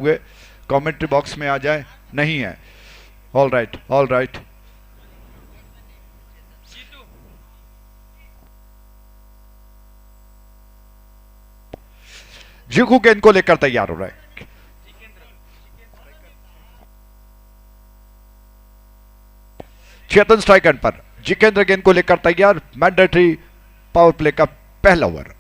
हुए commentary box में आ जाए। नहीं है। All right, all right. जीकू गेंद को लेकर तैयार हो रहा है। चेतन स्ट्राइक एंड पर। जिकेंद्र गेंद को लेकर तैयार। मैंडेटरी पावर प्ले का पहला ओवर।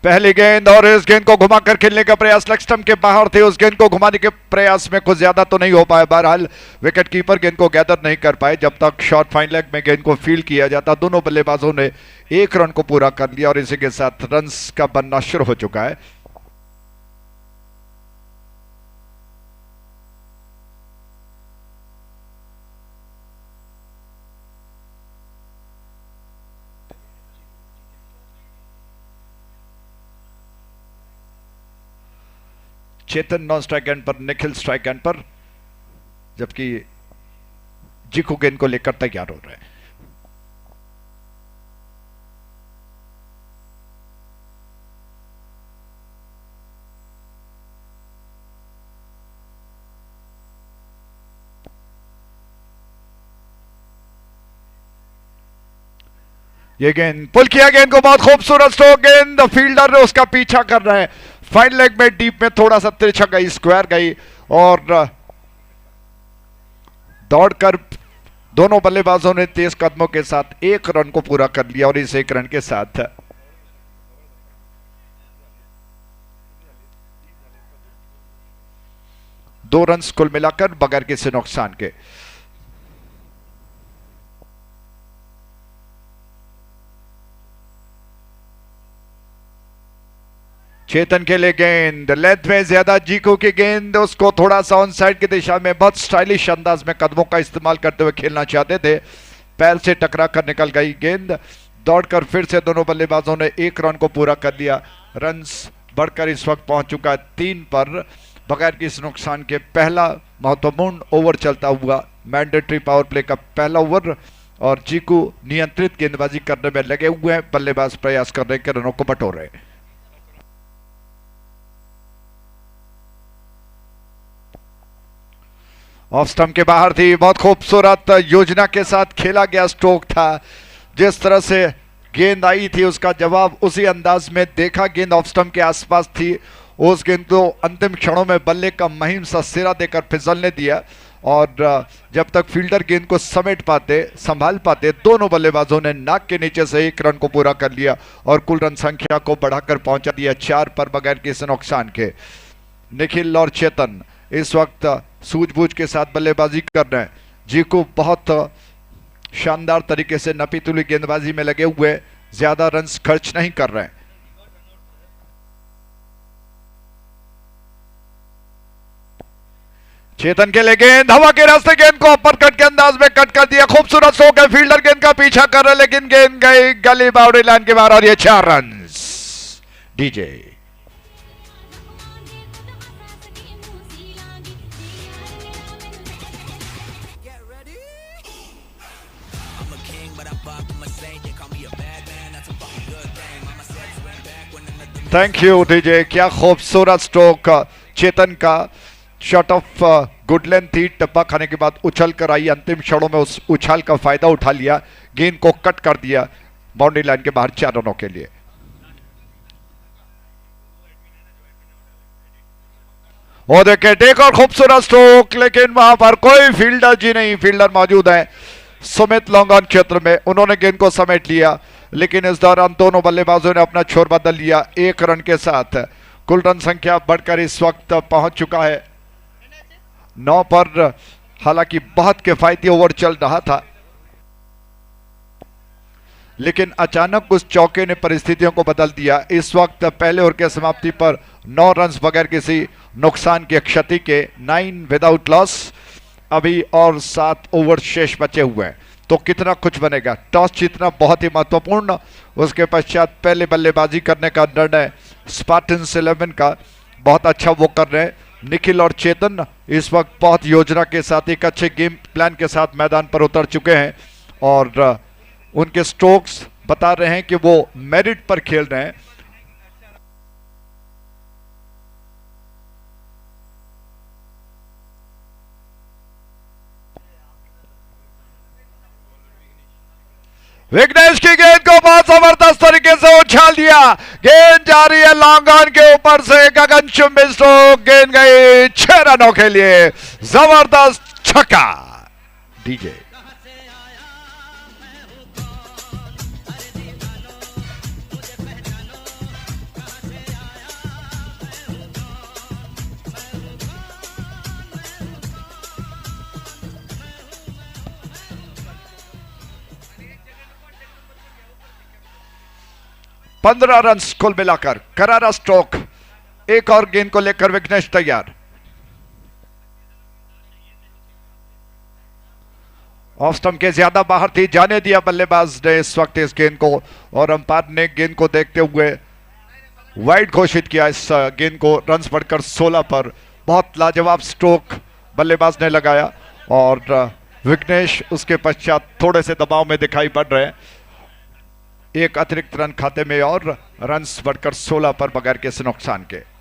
पहली गेंद और इस गेंद को घुमाकर खेलने का प्रयास। लेग स्टंप के बाहर थे, उस गेंद को घुमाने के प्रयास में कुछ ज्यादा तो नहीं हो पाया। बहरहाल विकेट कीपर गेंद को गैदर नहीं कर पाए। जब तक शॉर्ट फाइन लेग में गेंद को फील्ड किया जाता, दोनों बल्लेबाजों ने एक रन को पूरा कर लिया और इसी के साथ रन्स का बनना शुरू हो चुका है। चेतन नॉन स्ट्राइक एंड पर, निखिल स्ट्राइक एंड पर, जबकि जीकू गेंद को लेकर तैयार हो रहे हैं। ये गेंद पुल किया, गेंद को बहुत खूबसूरत स्ट्रोक। गेंद फील्डर उसका पीछा कर रहे हैं। फाइन लेग में डीप में थोड़ा सा तिरछा गई, स्क्वायर गई और दौड़कर दोनों बल्लेबाजों ने तेज कदमों के साथ एक रन को पूरा कर लिया और इस एक रन के साथ 2 रन कुल मिलाकर बगैर किसी नुकसान के। चेतन के लिए गेंद लेंथ में ज्यादा, जीकू की गेंद उसको थोड़ा सा ऑन साइड की दिशा में बहुत स्टाइलिश अंदाज में कदमों का इस्तेमाल करते हुए खेलना चाहते थे। पैर से टकरा कर निकल गई गेंद। दौड़कर फिर से दोनों बल्लेबाजों ने एक रन को पूरा कर लिया। रन्स बढ़कर इस वक्त पहुंच चुका है 3 पर बगैर किसी नुकसान के। पहला महत्वपूर्ण ओवर चलता हुआ मैंडेटरी पावर प्ले का पहला ओवर और जीकू नियंत्रित गेंदबाजी करने में लगे हुए हैं। बल्लेबाज प्रयास कर रहे हैं कि रनों को बटोर रहे हैं। ऑफ स्टंप के बाहर थी, बहुत खूबसूरत योजना के साथ खेला गया स्ट्रोक था। जिस तरह से गेंद आई थी उसका जवाब उसी अंदाज में देखा। गेंद ऑफ स्टंप के आसपास थी, उस गेंद को अंतिम क्षणों में बल्ले का महीन सा सिरा देकर फिसलने दिया और जब तक फील्डर गेंद को समेट पाते, संभाल पाते, दोनों बल्लेबाजों ने नाक के नीचे से एक रन को पूरा कर लिया और कुल रन संख्या को बढ़ाकर पहुंचा दिया 4 पर बगैर किसी नुकसान के। निखिल और चेतन इस वक्त सूझबूझ के साथ बल्लेबाजी कर रहे हैं। जीकू बहुत शानदार तरीके से नपीतुली गेंदबाजी में लगे हुए, ज्यादा रन्स खर्च नहीं कर रहे हैं। चेतन के लिए गेंद हवा के रास्ते, गेंद को अपर कट के अंदाज में कट कर दिया। खूबसूरत स्ट्रोक है, फील्डर गेंद का पीछा कर रहे लेकिन गेंद गई गली बाउंड्री लाइन के बाहर और ये 4 run. DJ thank you DJ. क्या खूबसूरत स्ट्रोक चेतन का। शॉट ऑफ गुड लेंथ थी, टप्पा खाने के बाद उछल कर आई। अंतिम क्षणों में उस उछाल का फायदा उठा लिया, गेंद को कट कर दिया बाउंड्री लाइन के बाहर 4 रनों के लिए। वो देखे टेक और खूबसूरत स्ट्रोक, लेकिन वहां पर कोई फील्डर जी नहीं। फील्डर मौजूद है सुमित लॉन्ग ऑन क्षेत्र में, उन्होंने गेंद को समेट लिया लेकिन इस दौरान दोनों बल्लेबाजों ने अपना छोर बदल लिया 1 रन के साथ। कुल रन संख्या बढ़कर इस वक्त पहुंच चुका है 9 पर। हालांकि बहुत किफायती ओवर चल रहा था लेकिन अचानक उस चौके ने परिस्थितियों को बदल दिया। इस वक्त पहले ओवर के समाप्ति पर 9 रन बगैर किसी नुकसान की क्षति के, 9 विदाउट लॉस। अभी और 7 ओवर शेष बचे हुए हैं तो कितना कुछ बनेगा। टॉस जीतना बहुत ही महत्वपूर्ण, उसके पश्चात पहले बल्लेबाजी करने का निर्णय स्पार्टन्स 11 का बहुत अच्छा वो कर रहे हैं। निखिल और चेतन इस वक्त बहुत योजना के साथ, एक अच्छे गेम प्लान के साथ मैदान पर उतर चुके हैं और उनके स्ट्रोक्स बता रहे हैं कि वो मेरिट पर खेल रहे हैं। विघ्नेश की गेंद को बहुत जबरदस्त तरीके से उछाल दिया, गेंद जा रही है लॉन्ग ऑन के ऊपर से, गगनचुंबी स्ट्रोक, गेंद गई 6 रनों के लिए, जबरदस्त छक्का। डीजे पंद्रह रन कुल मिलाकर, करारा स्ट्रोक। एक और गेंद को लेकर विघ्नेश तैयार। ऑफ स्टंप के ज्यादा बाहर थी, जाने दिया बल्लेबाज ने इस वक्त इस गेंद को, और अंपायर ने गेंद को देखते हुए वाइड घोषित किया इस गेंद को। रन्स बढ़कर 16 पर। बहुत लाजवाब स्ट्रोक बल्लेबाज ने लगाया, और विघ्नेश उसके पश्चात थोड़े से दबाव में दिखाई पड़ रहे हैं। एक अतिरिक्त रन खाते में और रन्स बढ़कर 16 पर बगैर किसी नुकसान के।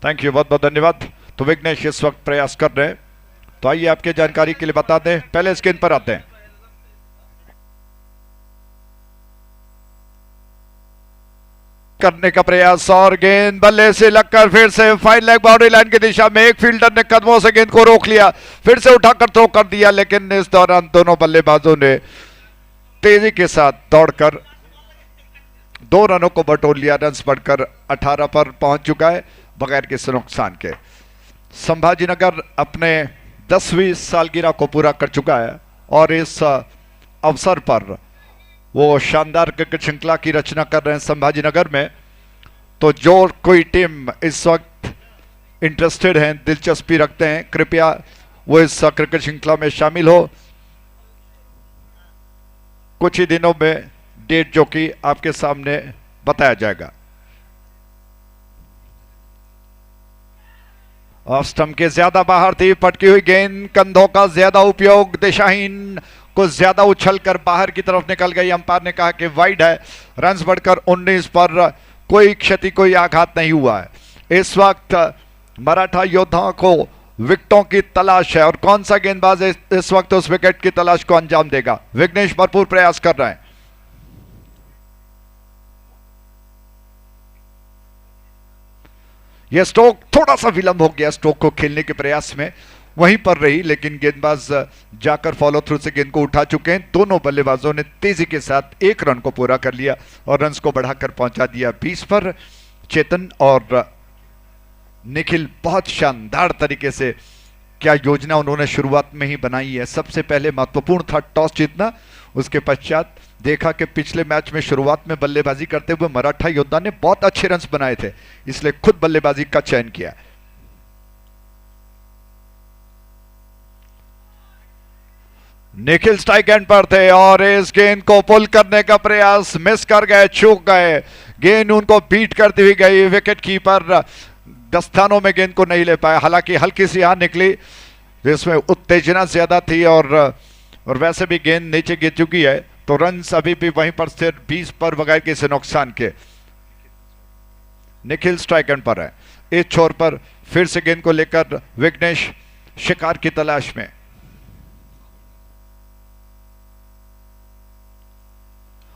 थैंक यू, बहुत बहुत धन्यवाद। तो विघ्नेश इस वक्त प्रयास कर रहे हैं। तो आइए आपके जानकारी के लिए बता दें, पहले इस गेंद पर आते हैं। करने का प्रयास, और गेंद बल्ले से लगकर फिर से फाइन लेग बाउंड्री लाइन की दिशा में। एक फील्डर ने कदमों से गेंद को रोक लिया, फिर से उठाकर थ्रो कर दिया, लेकिन इस दौरान दोनों बल्लेबाजों ने तेजी के साथ दौड़कर 2 रनों को बटोर लिया। रन्स बढ़कर 18 पर पहुंच चुका है बगैर किसी नुकसान के। संभाजीनगर अपने 10वीं सालगिरह को पूरा कर चुका है, और इस अवसर पर वो शानदार क्रिकेट श्रृंखला की रचना कर रहे हैं संभाजीनगर में। तो जो कोई टीम इस वक्त इंटरेस्टेड हैं, दिलचस्पी रखते हैं, कृपया वो इस क्रिकेट श्रृंखला में शामिल हो। कुछ ही दिनों में डेट जो कि आपके सामने बताया जाएगा। ऑफ स्टंप के ज्यादा बाहर थी, पटकी हुई गेंद, कंधों का ज्यादा उपयोग, दिशाहीन को ज्यादा उछलकर बाहर की तरफ निकल गई। अंपायर ने कहा कि वाइड है। रन्स बढ़कर 19 पर। कोई क्षति, कोई आघात नहीं हुआ है। इस वक्त मराठा योद्धाओं को विकेटों की तलाश है, और कौन सा गेंदबाज इस वक्त उस विकेट की तलाश को अंजाम देगा। विघ्नेश भरपूर प्रयास कर रहे हैं। यह स्ट्रोक थोड़ा सा विलंब हो गया, स्ट्रोक को खेलने के प्रयास में वहीं पर रही, लेकिन गेंदबाज जाकर फॉलो थ्रू से गेंद को उठा चुके हैं। दोनों बल्लेबाजों ने तेजी के साथ 1 रन को पूरा कर लिया और रन्स को बढ़ाकर पहुंचा दिया 20 पर। चेतन और निखिल बहुत शानदार तरीके से, क्या योजना उन्होंने शुरुआत में ही बनाई है। सबसे पहले महत्वपूर्ण था टॉस जीतना, उसके पश्चात देखा कि पिछले मैच में शुरुआत में बल्लेबाजी करते हुए मराठा योद्धा ने बहुत अच्छे रन्स बनाए थे, इसलिए खुद बल्लेबाजी का चयन किया। निखिल स्ट्राइक एंड पर थे, और इस गेंद को पुल करने का प्रयास मिस कर गए, चूक गए। गेंद उनको बीट करती हुई गई। विकेट कीपर दस्तानों में गेंद को नहीं ले पाया, हालांकि हल्की सी यहां निकली जिसमें उत्तेजना ज्यादा थी, और वैसे भी गेंद नीचे गिर चुकी है। तो रन्स अभी भी वहीं पर स्थिर 20 पर बगैर किसी नुकसान के। निखिल स्ट्राइक एंड पर है। इस छोर पर फिर से गेंद को लेकर विघ्नेश शिकार की तलाश में।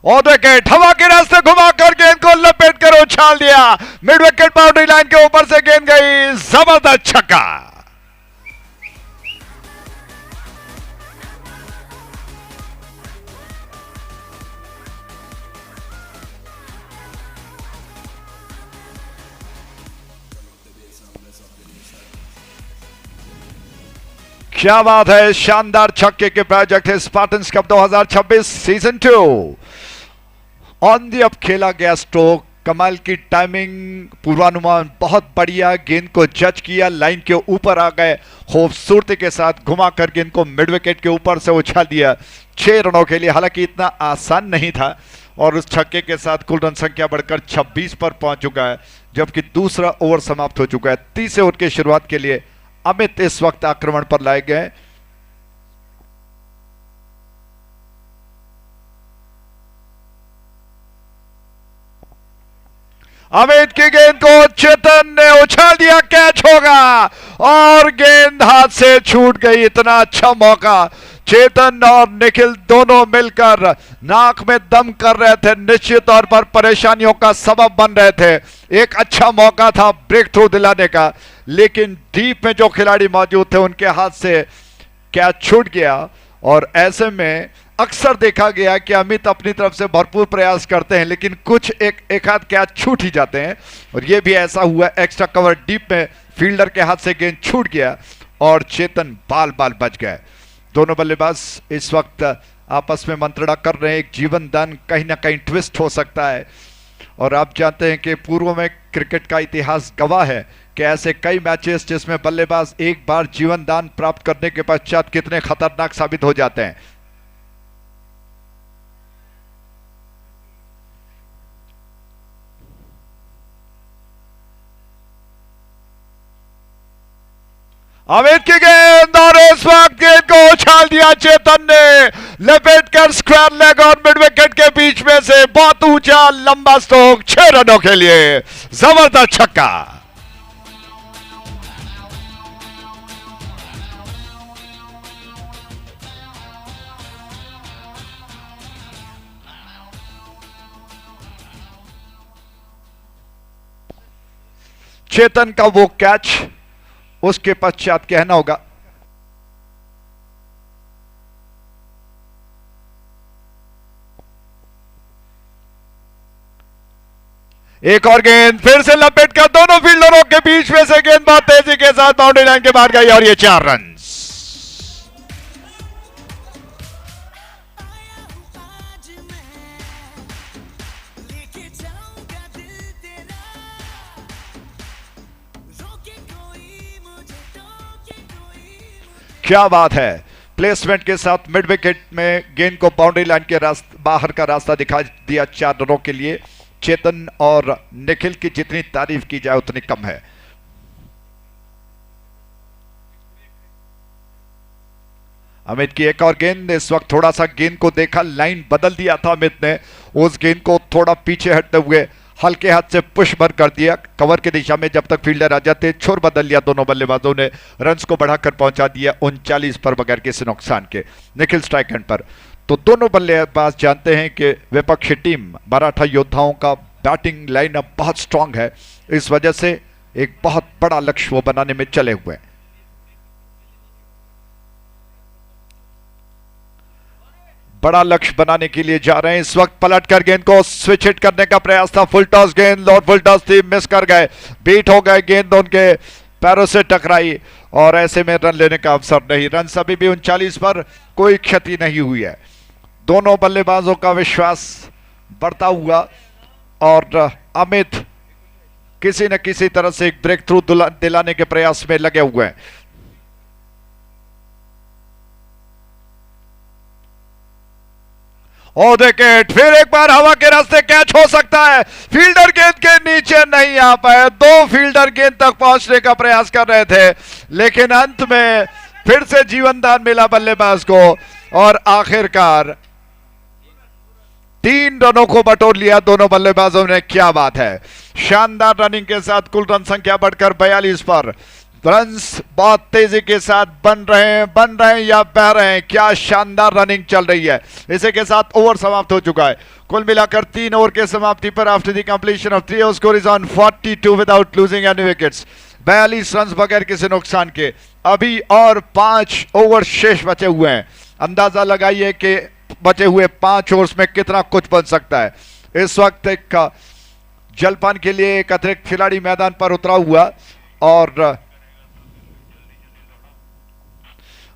और विकेट हवा के रास्ते घुमाकर गेंद को लपेट कर उछाल दिया। मिड विकेट बाउंड्री लाइन के ऊपर से गेंद गई, जबरदस्त छक्का। क्या बात है, शानदार छक्के के प्रोजेक्ट है। Spartans cup 2026 season 2 on the up खेला गया स्ट्रोक, कमाल की टाइमिंग, पूर्वानुमान बहुत बढ़िया, गेंद को जज किया, लाइन के ऊपर आ गए, खूबसूरती के साथ घुमाकर गेंद को मिड विकेट के ऊपर से उछाल दिया 6 रनों के लिए। हालांकि इतना आसान नहीं था और उस छक्के के साथ कुल रन संख्या बढ़कर 26 पर पहुंच चुका है, जबकि दूसरा ओवर समाप्त हो चुका है। तीसरे ओवर की शुरुआत के लिए अमित इस वक्त आक्रमण पर लाए गए। अमित की गेंद को चेतन ने उछाल दिया, कैच होगा और गेंद हाथ से छूट गई। इतना अच्छा मौका, चेतन और निखिल दोनों मिलकर नाक में दम कर रहे थे, निश्चित तौर पर परेशानियों का सबब बन रहे थे। एक अच्छा मौका था ब्रेक थ्रू दिलाने का, लेकिन डीप में जो खिलाड़ी मौजूद थे उनके हाथ से कैच छूट गया। और ऐसे में अक्सर देखा गया कि अमित अपनी तरफ से भरपूर प्रयास करते हैं, लेकिन कुछ एक आध कैच छूट ही जाते हैं, और यह भी ऐसा हुआ। एक्स्ट्रा कवर डीप में फील्डर के हाथ से गेंद छूट गया और चेतन बाल बाल बच गए। दोनों बल्लेबाज इस वक्त आपस में मंत्रणा कर रहे हैं। एक जीवन दान कहीं ना कहीं ट्विस्ट हो सकता है, और आप जानते हैं कि पूर्व में क्रिकेट का इतिहास गवाह है कि ऐसे कई मैचेस जिसमें बल्लेबाज एक बार जीवन दान प्राप्त करने के पश्चात कितने खतरनाक साबित हो जाते हैं। अमित की गेंद और इस वक्त गेंद को उछाल दिया चेतन ने, लपेटकर स्क्वायर लेग और मिड विकेट के बीच में से बहुत ऊंचा लंबा स्ट्रोक 6 रनों के लिए। जबरदस्त छक्का। चेतन का वो कैच, उसके पश्चात कहना होगा एक और गेंद फिर से लपेट कर दोनों फील्डरों के बीच में से गेंद बहुत तेजी के साथ बाउंड्री लाइन के बाहर गई और ये 4 रन। क्या बात है, प्लेसमेंट के साथ मिड विकेट में गेंद को बाउंड्री लाइन के बाहर का रास्ता दिखा दिया 4 रनों के लिए। चेतन और निखिल की जितनी तारीफ की जाए उतनी कम है। अमित की एक और गेंद, इस वक्त थोड़ा सा गेंद को देखा, लाइन बदल दिया था अमित ने, उस गेंद को थोड़ा पीछे हटते हुए हल्के हाथ से पुश भर कर दिया कवर की दिशा में। जब तक फील्डर आ जाते छोर बदल लिया दोनों बल्लेबाजों ने, रन्स को बढ़ाकर पहुंचा दिया 39 पर बगैर किसी नुकसान के। निखिल स्ट्राइक एंड पर। तो दोनों बल्लेबाज जानते हैं कि विपक्षी टीम मराठा योद्धाओं का बैटिंग लाइनअप बहुत स्ट्रांग है, इस वजह से एक बहुत बड़ा लक्ष्य वो बनाने में चले हुए हैं। बड़ा लक्ष्य बनाने के लिए जा रहे हैं। इस वक्त पलटकर गेंद को स्विच हिट करने का प्रयास था, फुल टॉस गेंद, और फुल टॉस थी, मिस कर गए, बीट हो गए, गेंद उनके पैरों से टकराई और ऐसे में रन लेने का अवसर नहीं। रन अभी भी 39 पर, कोई क्षति नहीं हुई है। दोनों बल्लेबाजों का विश्वास बढ़ता हुआ और अमित किसी न किसी तरह से एक ब्रेक थ्रू दिलाने के प्रयास में लगे हुए हैं। और विकेट, फिर एक बार हवा के रास्ते कैच हो सकता है, फील्डर गेंद के नीचे नहीं आ पाए। 2 फील्डर गेंद तक पहुंचने का प्रयास कर रहे थे, लेकिन अंत में फिर से जीवनदान मिला बल्लेबाज को और आखिरकार 3 रनों को बटोर लिया दोनों बल्लेबाजों ने। क्या बात है, शानदार रनिंग के साथ कुल रन संख्या बढ़कर 42 पर। रन्स बहुत तेजी के साथ बन रहे हैं या बह रहे हैं। क्या शानदार रनिंग चल रही है। इसी के साथ ओवर समाप्त हो चुका है। कुल मिलाकर 3 ओवर के समाप्ति पर after the completion of 3 over score is on 42 without losing any wickets. 42 run बगैर किसी नुकसान के। अभी और 5 ओवर शेष बचे हुए हैं। अंदाजा लगाइए कि बचे हुए 5 ओवर्स में कितना कुछ बन सकता है। इस वक्त एक जलपान के लिए एक अतिरिक्त खिलाड़ी मैदान पर उतरा हुआ और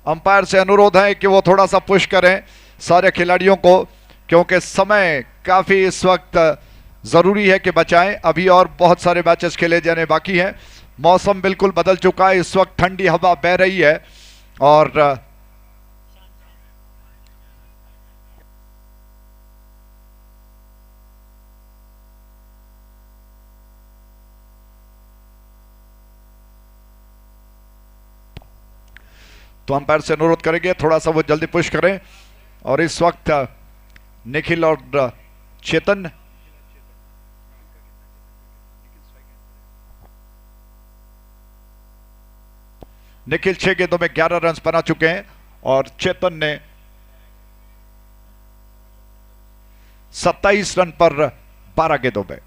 अंपायर से अनुरोध है कि वो थोड़ा सा पुश करें सारे खिलाड़ियों को, क्योंकि समय काफी इस वक्त जरूरी है कि बचाएं। अभी और बहुत सारे मैचेस खेले जाने बाकी हैं। मौसम बिल्कुल बदल चुका है, इस वक्त ठंडी हवा बह रही है और तो अंपायर से अनुरोध करेंगे थोड़ा सा वो जल्दी पुश करें। और इस वक्त निखिल और चेतन निखिल 6 गेंदों में 11 रन बना चुके हैं और चेतन ने 27 रन पर 12 गेंदों में।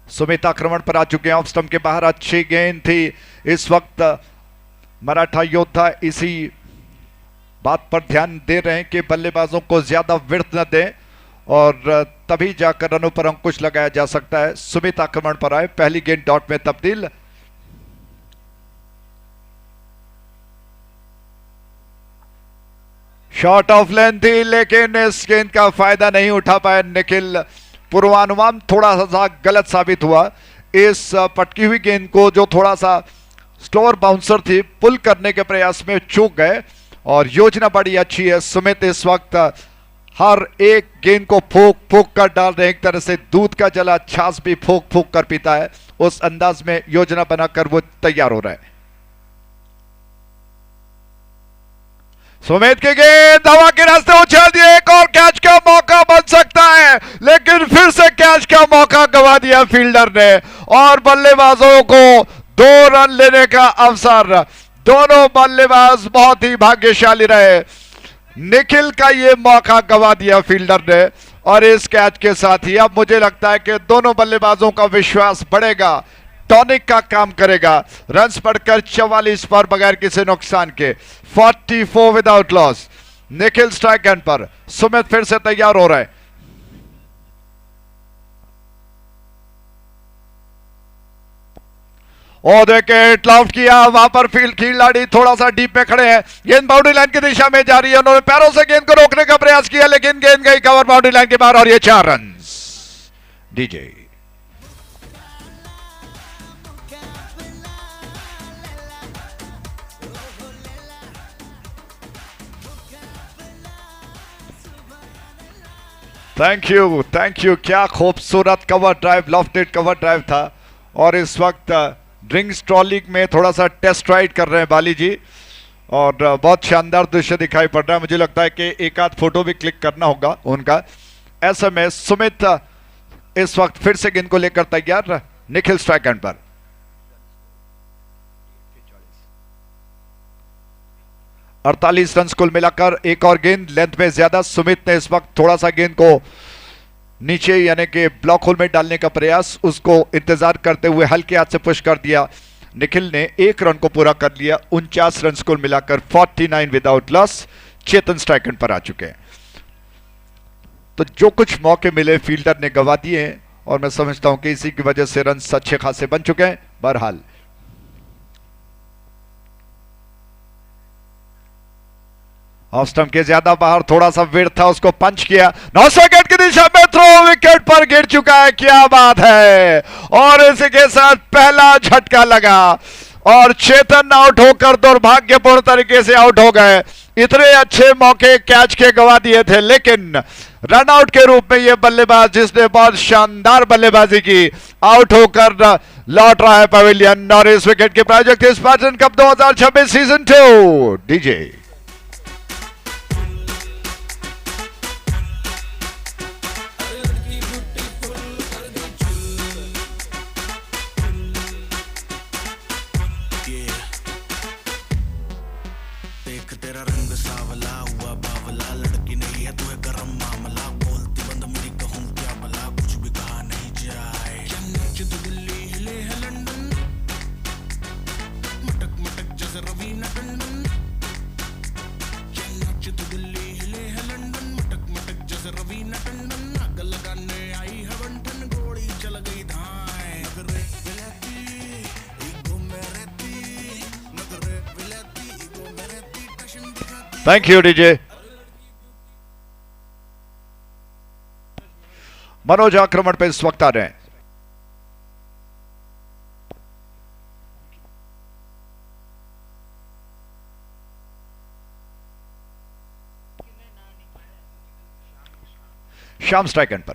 सुमित आक्रमण पर आ चुके हैं, ऑफ स्टंप के बाहर अच्छी गेंद थी। इस वक्त मराठा योद्धा इसी बात पर ध्यान दे रहे हैं कि बल्लेबाजों को ज्यादा विड्थ न दें और तभी जाकर रनों पर अंकुश लगाया जा सकता है। सुमित आक्रमण पर आए, पहली गेंद डॉट में तब्दील। शॉट ऑफ लेंथ थी लेकिन इस गेंद का फायदा नहीं उठा पाए निखिल। पूर्वानुमान थोड़ा सा गलत साबित हुआ। इस पटकी हुई गेंद को जो थोड़ा सा स्लोअर बाउंसर थी, पुल करने के प्रयास में चूक गए और योजना बड़ी अच्छी है। सुमित इस वक्त हर एक गेंद को फूक फूक कर डाल रहे हैं, एक तरह से दूध का जला छाछ भी फूक फूक कर पीता है, उस अंदाज में योजना बनाकर वो तैयार हो रहा है। सुमित की गेंद हवा के रास्ते उछाल दिए, एक और कैच का मौका बन सकता है लेकिन फिर से कैच का मौका गंवा दिया फील्डर ने और बल्लेबाजों को 2 रन लेने का अवसर। दोनों बल्लेबाज बहुत ही भाग्यशाली रहे। निखिल का ये मौका गंवा दिया फील्डर ने और इस कैच के साथ ही अब मुझे लगता है कि दोनों बल्लेबाजों का विश्वास बढ़ेगा, टॉनिक का काम करेगा। रन्स बढ़कर 44 पर बगैर किसी नुकसान के, 44 without loss. Nikhil strike and पर, सुमित फिर से तैयार हो रहा है। और देखे लॉफ्ट किया, वहां पर फील्ड खिलाड़ी थोड़ा सा डीप में खड़े हैं। गेंद बाउंड्री लाइन की दिशा में जा रही है, उन्होंने पैरों से गेंद को रोकने का प्रयास किया लेकिन गेंद गई कवर बाउंड्री लाइन के बाहर और ये 4 रन। DJ thank you. क्या खूबसूरत cover drive, lofted cover drive था। और इस वक्त ड्रिंक्स ट्रॉली में थोड़ा सा टेस्ट राइड कर रहे हैं बाली जी और बहुत शानदार दृश्य दिखाई पड़ रहा है। मुझे लगता है कि एक आध फोटो भी क्लिक करना होगा उनका। ऐसे में सुमित इस वक्त फिर से गेंद को लेकर तैयार। निखिल स्ट्राइक एंड पर, 48 रन कुल मिलाकर। एक और गेंद लेंथ में ज्यादा। सुमित ने इस वक्त थोड़ा सा गेंद को नीचे यानी कि ब्लॉक होल में डालने का प्रयास, उसको इंतजार करते हुए हल्के हाथ से पुश कर दिया। निखिल ने 1 रन को पूरा कर लिया। 49 रन कुल मिलाकर, 49 without loss. Chetan strike and पर आ चुके हैं। तो जो कुछ मौके मिले फील्डर ने गंवा दिए हैं और मैं समझता हूं कि इसी की वजह से रन अच्छे खासे बन चुके हैं। बहरहाल ऑफ स्टंप के ज्यादा बाहर, थोड़ा सा विड्थ था, उसको पंच किया। 900 विकेट की दिशा में थ्रो, विकेट पर गिर चुका है। क्या बात है। और इसी के साथ पहला झटका लगा और चेतन आउट होकर दुर्भाग्यपूर्ण तरीके से आउट हो गए। इतने अच्छे मौके कैच के गंवा दिए थे लेकिन रन आउट के रूप में यह बल्लेबाज जिसने बहुत शानदार बल्लेबाजी की, आउट होकर लौट रहा है पवेलियन। और इस विकेट के प्रायोजक थे Spartan cup 2026 season 2 DJ. Thank you DJ. Manoj आक्रमण पे इस वक्त आ रहे हैं। श्याम स्ट्राइक एंड पर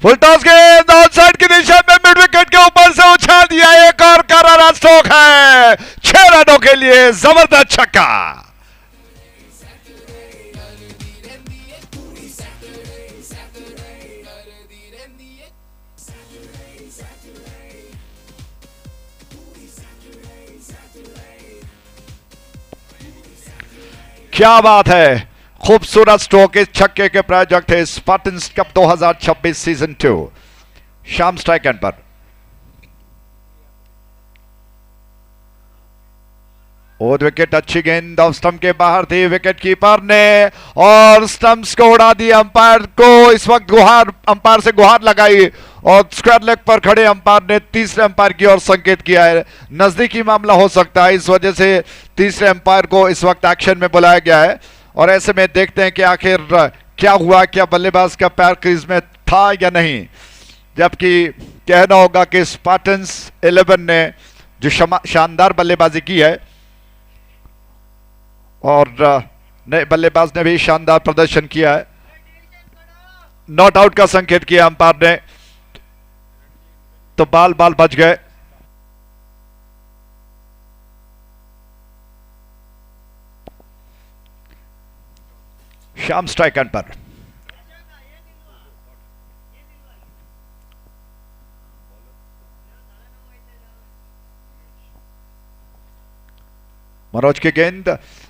फुल टॉस गेंद ऑन साइड की दिशा में मिड विकेट के ऊपर से उछाल दिया। एक और करारा स्ट्रोक है 6 रनों के लिए, जबरदस्त छक्का। क्या बात है, खूबसूरत स्ट्रोक। इस छक्के के प्रायोजक थे Spartans cup 2026 season 2। Shyam strike and पर और विकेट, अच्छी गेंद ऑफ स्टंप के बाहर थी। विकेट कीपर ने और स्टंप्स को उड़ा दिया। अंपायर को इस वक्त अंपायर से गुहार लगाई और स्क्वायर लेग पर खड़े अंपायर ने तीसरे अंपायर की ओर संकेत किया है। नजदीकी मामला हो सकता है, इस वजह से तीसरे अंपायर को इस वक्त एक्शन में बुलाया गया है। और ऐसे में देखते हैं कि आखिर क्या हुआ, क्या बल्लेबाज का पैर क्रीज में था या नहीं। जबकि कहना होगा कि स्पार्टन्स 11 ने जो शानदार बल्लेबाजी की है और नए बल्लेबाज ने भी शानदार प्रदर्शन किया है। नॉट आउट का संकेत किया अंपायर ने, तो बाल बच गए। श्याम स्ट्राइक एंड पर मनोज की गेंद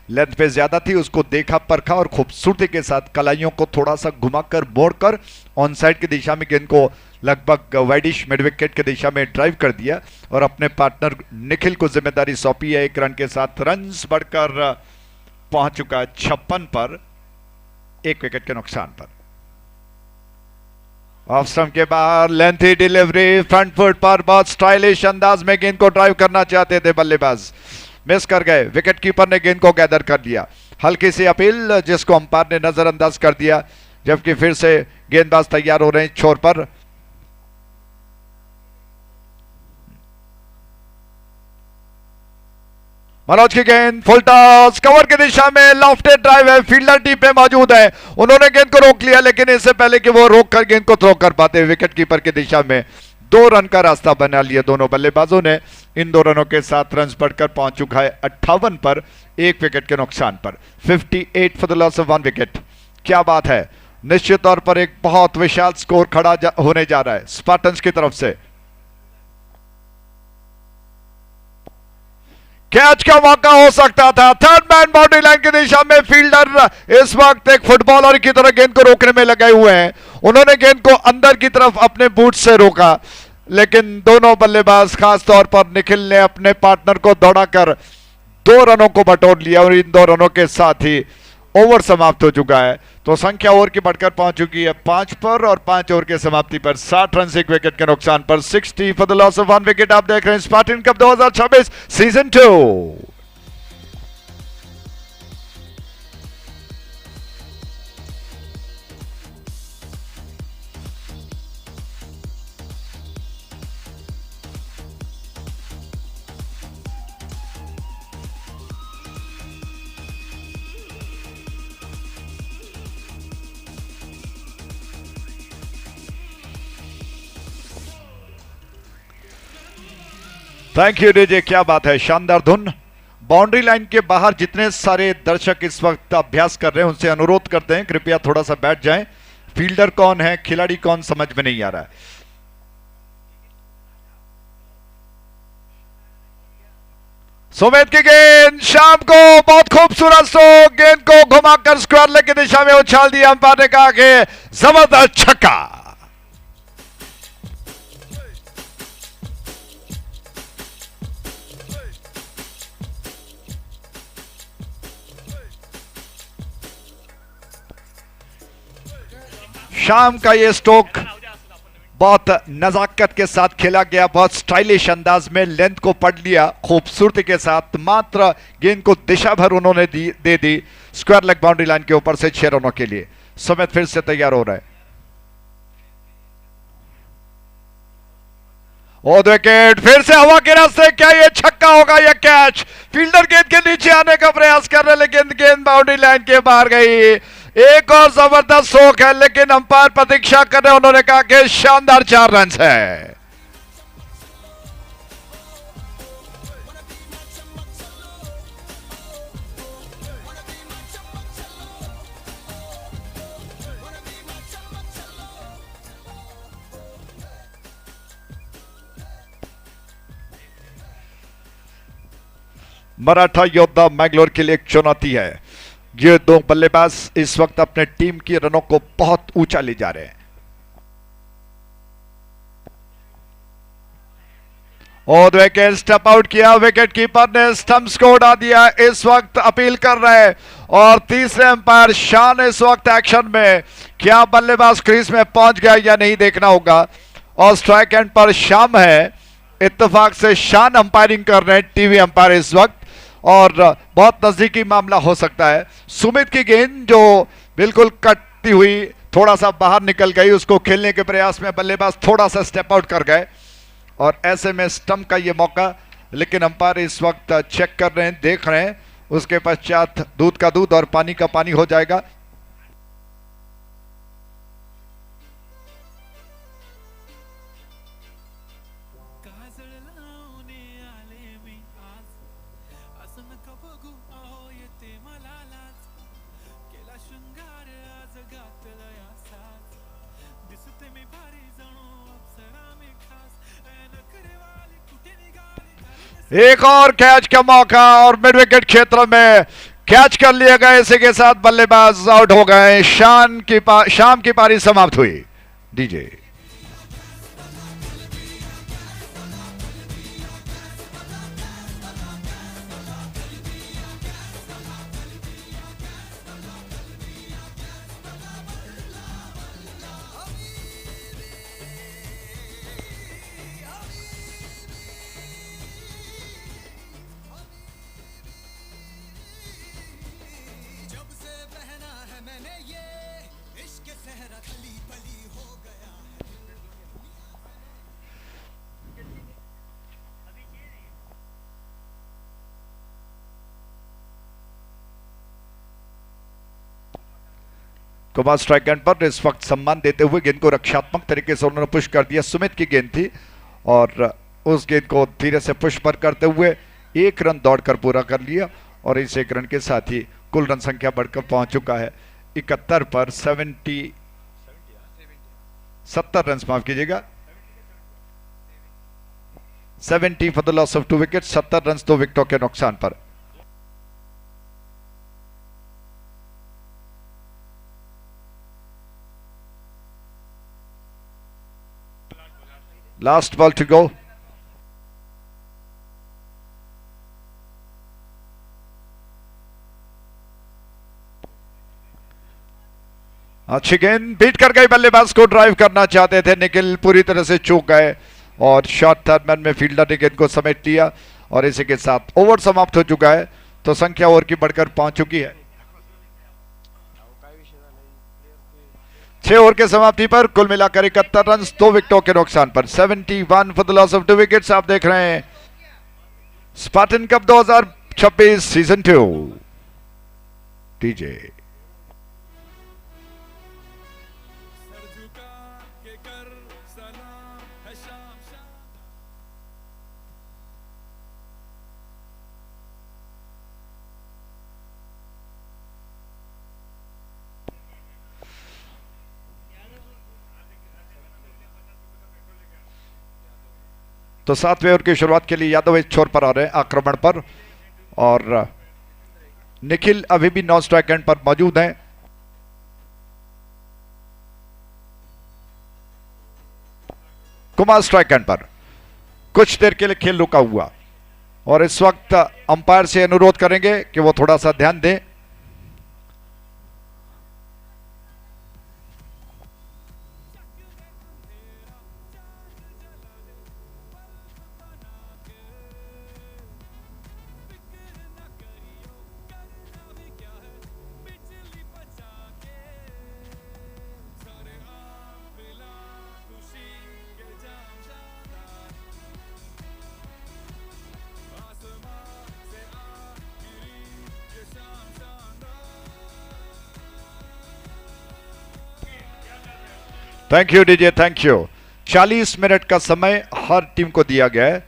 लेंथ पे ज्यादा थी, उसको देखा परखा और खूबसूरती के साथ कलाइयों को थोड़ा सा घुमाकर मोड़कर ऑन साइड की दिशा में गेंद को लगभग वाइडिश मिड विकेट की दिशा में ड्राइव कर दिया और अपने पार्टनर निखिल को जिम्मेदारी सौंपी है। 1 रन के साथ रन्स बढ़कर पहुंच चुका है 56 पर, 1 विकेट के नुकसान पर। ऑफ स्टंप के बाहर लेंथी डिलीवरी, फ्रंट फुट पर बहुत स्टाइलिश अंदाज में गेंद को ड्राइव करना चाहते थे बल्लेबाज, मिस कर गए। विकेट कीपर ने गेंद को गैदर कर लिया। हल्की सी अपील जिसको अंपायर ने नजरअंदाज कर दिया, जबकि फिर से गेंदबाज तैयार हो रहे हैं छोर पर। मनोज की गेंद फुल टॉस, कवर की दिशा में लॉफ्टेड ड्राइव है, फील्डर टी पे मौजूद है। उन्होंने गेंद को रोक लिया, लेकिन इससे पहले कि वो रोक कर गेंद को थ्रो कर पाते विकेट कीपर की दिशा में 2 रन का रास्ता बना लिया दोनों बल्लेबाजों ने। इन 2 रनों के साथ रन बढ़कर पहुंच चुका है 58 पर, 1 विकेट के नुकसान पर। 58 for the loss of 1 wicket. क्या बात है, निश्चित तौर पर एक बहुत विशाल स्कोर खड़ा होने जा रहा है स्पार्टन्स की तरफ से। कैच का मौका हो सकता था, थर्ड मैन बाउंड्री लाइन की दिशा में फील्डर इस वक्त एक फुटबॉलर की तरह गेंद को रोकने में लगे हुए हैं। उन्होंने गेंद को अंदर की तरफ अपने बूट से रोका, लेकिन दोनों बल्लेबाज खास तौर पर निखिल ने अपने पार्टनर को दौड़ाकर 2 रनों को बटोर लिया और इन 2 रनों के साथ ही ओवर समाप्त हो चुका है। तो संख्या ओवर की बढ़कर पहुंच चुकी है 5 पर और 5 ओवर के समाप्ति पर 60 रन 1 विकेट के नुकसान पर। 60 for the loss of 1 wicket. आप देख रहे हैं Spartan cup 2026 season 2। Thank you DJ, क्या बात है, शानदार धुन। बाउंड्री लाइन के बाहर जितने सारे दर्शक इस वक्त अभ्यास कर रहे हैं उनसे अनुरोध करते हैं कृपया थोड़ा सा बैठ जाएं। फील्डर कौन है, खिलाड़ी कौन, समझ में नहीं आ रहा है। सुमित की गेंद शाम को बहुत खूबसूरत स्ट्रोक, गेंद को घुमाकर स्क्वायर लेग की दिशा में उछाल दिया। अंपायर ने कहा कि जबरदस्त छक्का। शाम का ये स्ट्रोक बहुत नजाकत के साथ खेला गया, बहुत स्टाइलिश अंदाज में लेंथ को पढ़ लिया खूबसूरती के साथ। मात्र गेंद को दिशा भर उन्होंने दे दी स्क्वायर लेग बाउंड्री लाइन के ऊपर से 6 रनों के लिए। सुमित फिर से तैयार हो रहा है। और विकेट फिर से हवा के रास्ते, क्या ये छक्का होगा या कैच? फील्डर गेंद के नीचे आने का प्रयास कर रहे, लेकिन गेंद बाउंड्री लाइन के बाहर गई। एक और जबरदस्त सोख है, लेकिन अंपायर प्रतीक्षा कर रहे, उन्होंने कहा कि शानदार 4 रन है। मराठा योद्धा मैंगलोर के लिए एक चुनौती है। ये 2 बल्लेबाज इस वक्त अपने टीम की रनों को बहुत ऊंचा ले जा रहे हैं। और विकेट स्टेप आउट किया, विकेट कीपर ने स्टंप्स को उड़ा दिया। इस वक्त अपील कर रहे हैं और तीसरे अंपायर शान इस वक्त एक्शन में। क्या बल्लेबाज क्रीज में पहुंच गया या नहीं देखना होगा। और स्ट्राइक एंड पर शाम है, इत्तेफाक से शान अंपायरिंग कर रहे हैं, टीवी अंपायर इस वक्त, और बहुत नजदीकी मामला हो सकता है। सुमित की गेंद जो बिल्कुल कटती हुई थोड़ा सा बाहर निकल गई, उसको खेलने के प्रयास में बल्लेबाज थोड़ा सा स्टेप आउट कर गए और ऐसे में स्टंप का ये मौका। लेकिन अंपायर इस वक्त चेक कर रहे हैं, देख रहे हैं, उसके पश्चात दूध का दूध और पानी का पानी हो जाएगा। एक और कैच का मौका और मिड विकेट क्षेत्र में कैच कर लिया गया। इसी के साथ बल्लेबाज आउट हो गए। शाम की पारी समाप्त हुई। डीजे कुमार स्ट्राइक एंड पर इस वक्त सम्मान देते हुए गेंद को रक्षात्मक तरीके से उन्होंने पुश कर दिया। सुमित की गेंद थी और उस गेंद को धीरे से पुश पर करते हुए 1 रन दौड़कर पूरा कर लिया और इस 1 रन के साथ ही कुल रन संख्या बढ़कर पहुंच चुका है 71 पर 70 रन, माफ कीजिएगा 70 for the loss of 2 wicket. 70 run 2 विकेटों के नुकसान पर। Last ball to go. अच्छी गेंद बीट कर गई, बल्लेबाज को ड्राइव करना चाहते थे, निखिल पूरी तरह से चूक गए और शॉर्ट थर्डमैन में फील्डर ने गेंद को समेट लिया और इसी के साथ ओवर समाप्त हो चुका है। तो संख्या ओवर की बढ़कर पहुंच चुकी है 6 ओवर के समाप्ति पर कुल मिलाकर 71 रन 2 विकेटों के नुकसान पर। 71 for the loss of 2 wickets. आप देख रहे हैं स्पार्टन कप 2026 सीजन 2। डीजे तो 7वें ओवर की शुरुआत के लिए यादव इस छोर पर आ रहे हैं आक्रमण पर और निखिल अभी भी नॉन स्ट्राइक एंड पर मौजूद हैं। कुमार स्ट्राइक एंड पर। कुछ देर के लिए खेल रुका हुआ और इस वक्त अंपायर से अनुरोध करेंगे कि वो थोड़ा सा ध्यान दें। Thank you DJ, thank you. 40 minute का समय हर टीम को दिया गया है,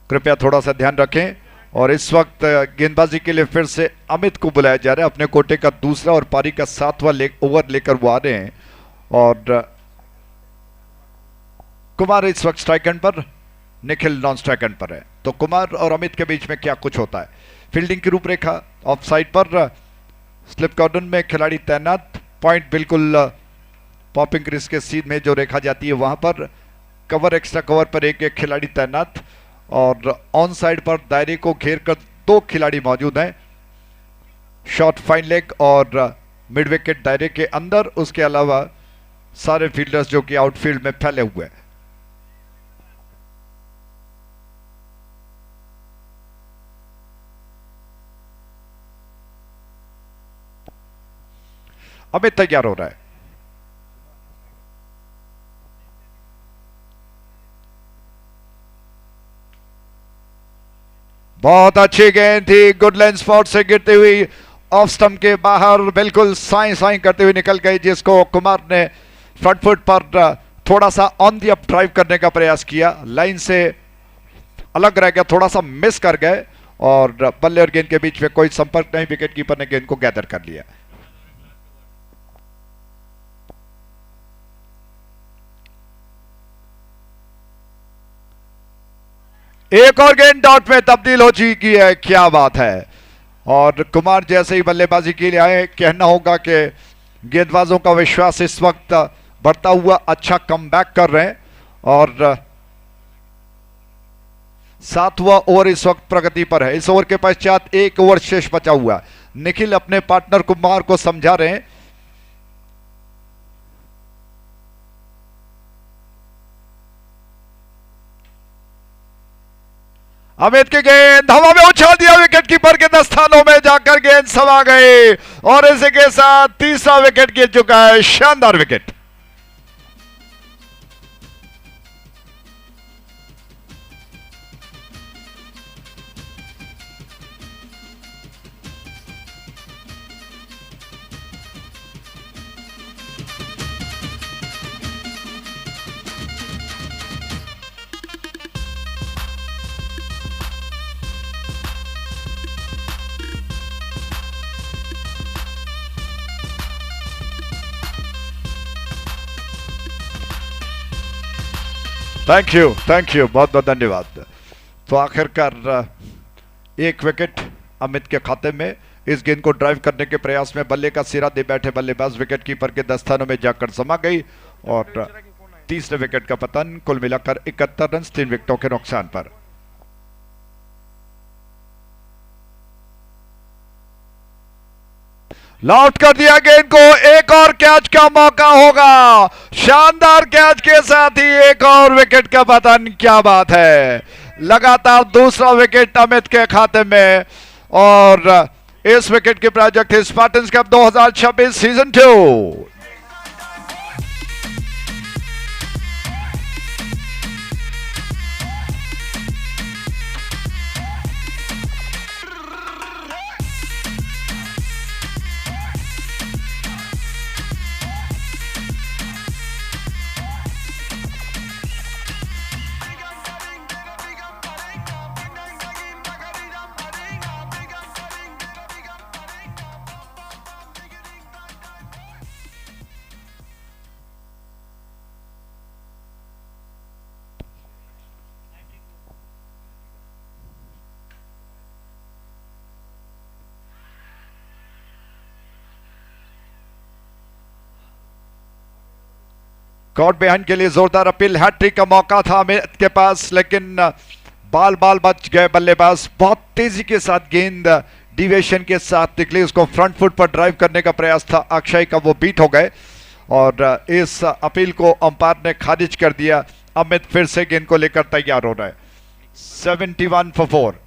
कृपया थोड़ा सा ध्यान रखें। और इस वक्त गेंदबाजी के लिए फिर से अमित को बुलाया जा रहा है। अपने कोटे का दूसरा और पारी का 7वां ओवर लेकर वो आ रहे हैं। और कुमार इस वक्त स्ट्राइक एंड पर, निखिल नॉन स्ट्राइक एंड पर है। तो कुमार और अमित के बीच में क्या कुछ होता है। फील्डिंग की रूपरेखा, ऑफ साइड पर स्लिप कॉर्डन में खिलाड़ी तैनात, पॉइंट बिल्कुल पॉपिंग क्रीज के सीध में जो रेखा जाती है वहां पर, कवर एक्स्ट्रा कवर पर एक एक खिलाड़ी तैनात, और ऑन साइड पर दायरे को घेर कर 2 खिलाड़ी मौजूद हैं, शॉर्ट फाइन लेग और मिड विकेट दायरे के अंदर। उसके अलावा सारे फील्डर्स जो कि आउटफील्ड में फैले हुए हैं। अमित तैयार हो रहा है। बहुत अच्छी गेंद थी, गुड लेंथ स्पॉट से गिरती हुई ऑफ स्टंप के बाहर बिल्कुल साई साई करते हुए निकल गई, जिसको कुमार ने फ्रंट फुट पर थोड़ा सा ऑन दी अप ड्राइव करने का प्रयास किया, लाइन से अलग रह गया, थोड़ा सा मिस कर गए और बल्ले और गेंद के बीच में कोई संपर्क नहीं, विकेट कीपर ने गेंद को गैदर कर लिया। एक और गेंद डॉट में तब्दील हो चुकी है, क्या बात है। और कुमार जैसे ही बल्लेबाजी के लिए आए, कहना होगा कि गेंदबाजों का विश्वास इस वक्त बढ़ता हुआ, अच्छा कमबैक कर रहे हैं। और 7वां ओवर इस वक्त प्रगति पर है। इस ओवर के पश्चात 1 ओवर शेष बचा हुआ। निखिल अपने पार्टनर कुमार को समझा रहे हैं। अमित की गेंद हवा में उछाल दिया, विकेट कीपर के दस्तानों में जाकर गेंद समा गई और इसी के साथ तीसरा विकेट गिर चुका है। शानदार विकेट। थैंक यू, बहुत बहुत धन्यवाद। तो आखिरकार 1 विकेट अमित के खाते में। इस गेंद को ड्राइव करने के प्रयास में बल्ले का सिरा दे बैठे बल्लेबाज विकेट कीपर के दस्तानों में जाकर समा गई और तीसरे विकेट का पतन। कुल मिलाकर 71 रन 3 विकेटों के नुकसान पर। लॉफ्ट कर दिया गेंद को, एक और कैच का मौका होगा। शानदार कैच के साथ ही एक और विकेट का पतन, क्या बात है। लगातार दूसरा विकेट अमित के खाते में और इस विकेट के प्रायोजक थे Spartans cup 2026 season 2। Caught behind के लिए जोरदार अपील, हैट्रिक का मौका था अमित के पास, लेकिन बाल बच गए बल्लेबाज। बहुत तेजी के साथ गेंद डिविएशन के साथ निकली, उसको फ्रंट फुट पर ड्राइव करने का प्रयास था अक्षय का, वो बीट हो गए और इस अपील को अंपायर ने खारिज कर दिया। अमित फिर से गेंद को लेकर तैयार हो रहा है। 71 for 4।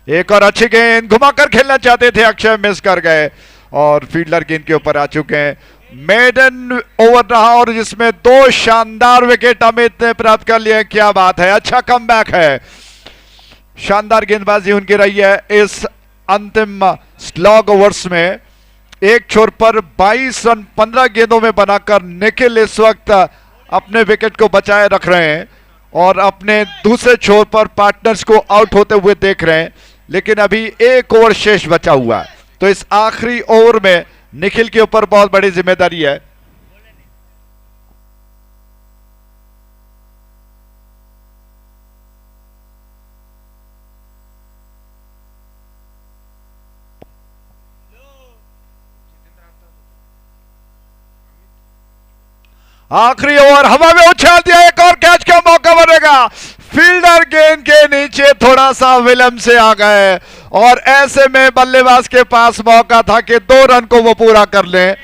एक और अच्छी गेंद घुमाकर खेलना चाहते थे अक्षय, मिस कर गए और फील्डर गेंद के ऊपर आ चुके हैं। मेडन ओवर रहा और जिसमें 2 शानदार विकेट अमित ने प्राप्त कर लिए। क्या बात है, अच्छा कमबैक है। शानदार गेंदबाजी उनकी रही है इस अंतिम स्लॉग ओवर्स में। एक छोर पर 22 रन 15 गेंदों में बनाकर निखिल इस वक्त अपने विकेट को बचाए रख रहे हैं और अपने दूसरे छोर पर पार्टनर्स को आउट होते हुए देख रहे हैं, लेकिन अभी एक ओवर शेष बचा हुआ है। तो इस आखिरी ओवर में निखिल के ऊपर बहुत बड़ी जिम्मेदारी है। आखिरी ओवर हवा में उछाल दिया, एक और कैच का मौका बनेगा। फील्डर गेंद के नीचे थोड़ा सा विलंब से आ गए और ऐसे में बल्लेबाज के पास मौका था कि 2 रन को वो पूरा कर लें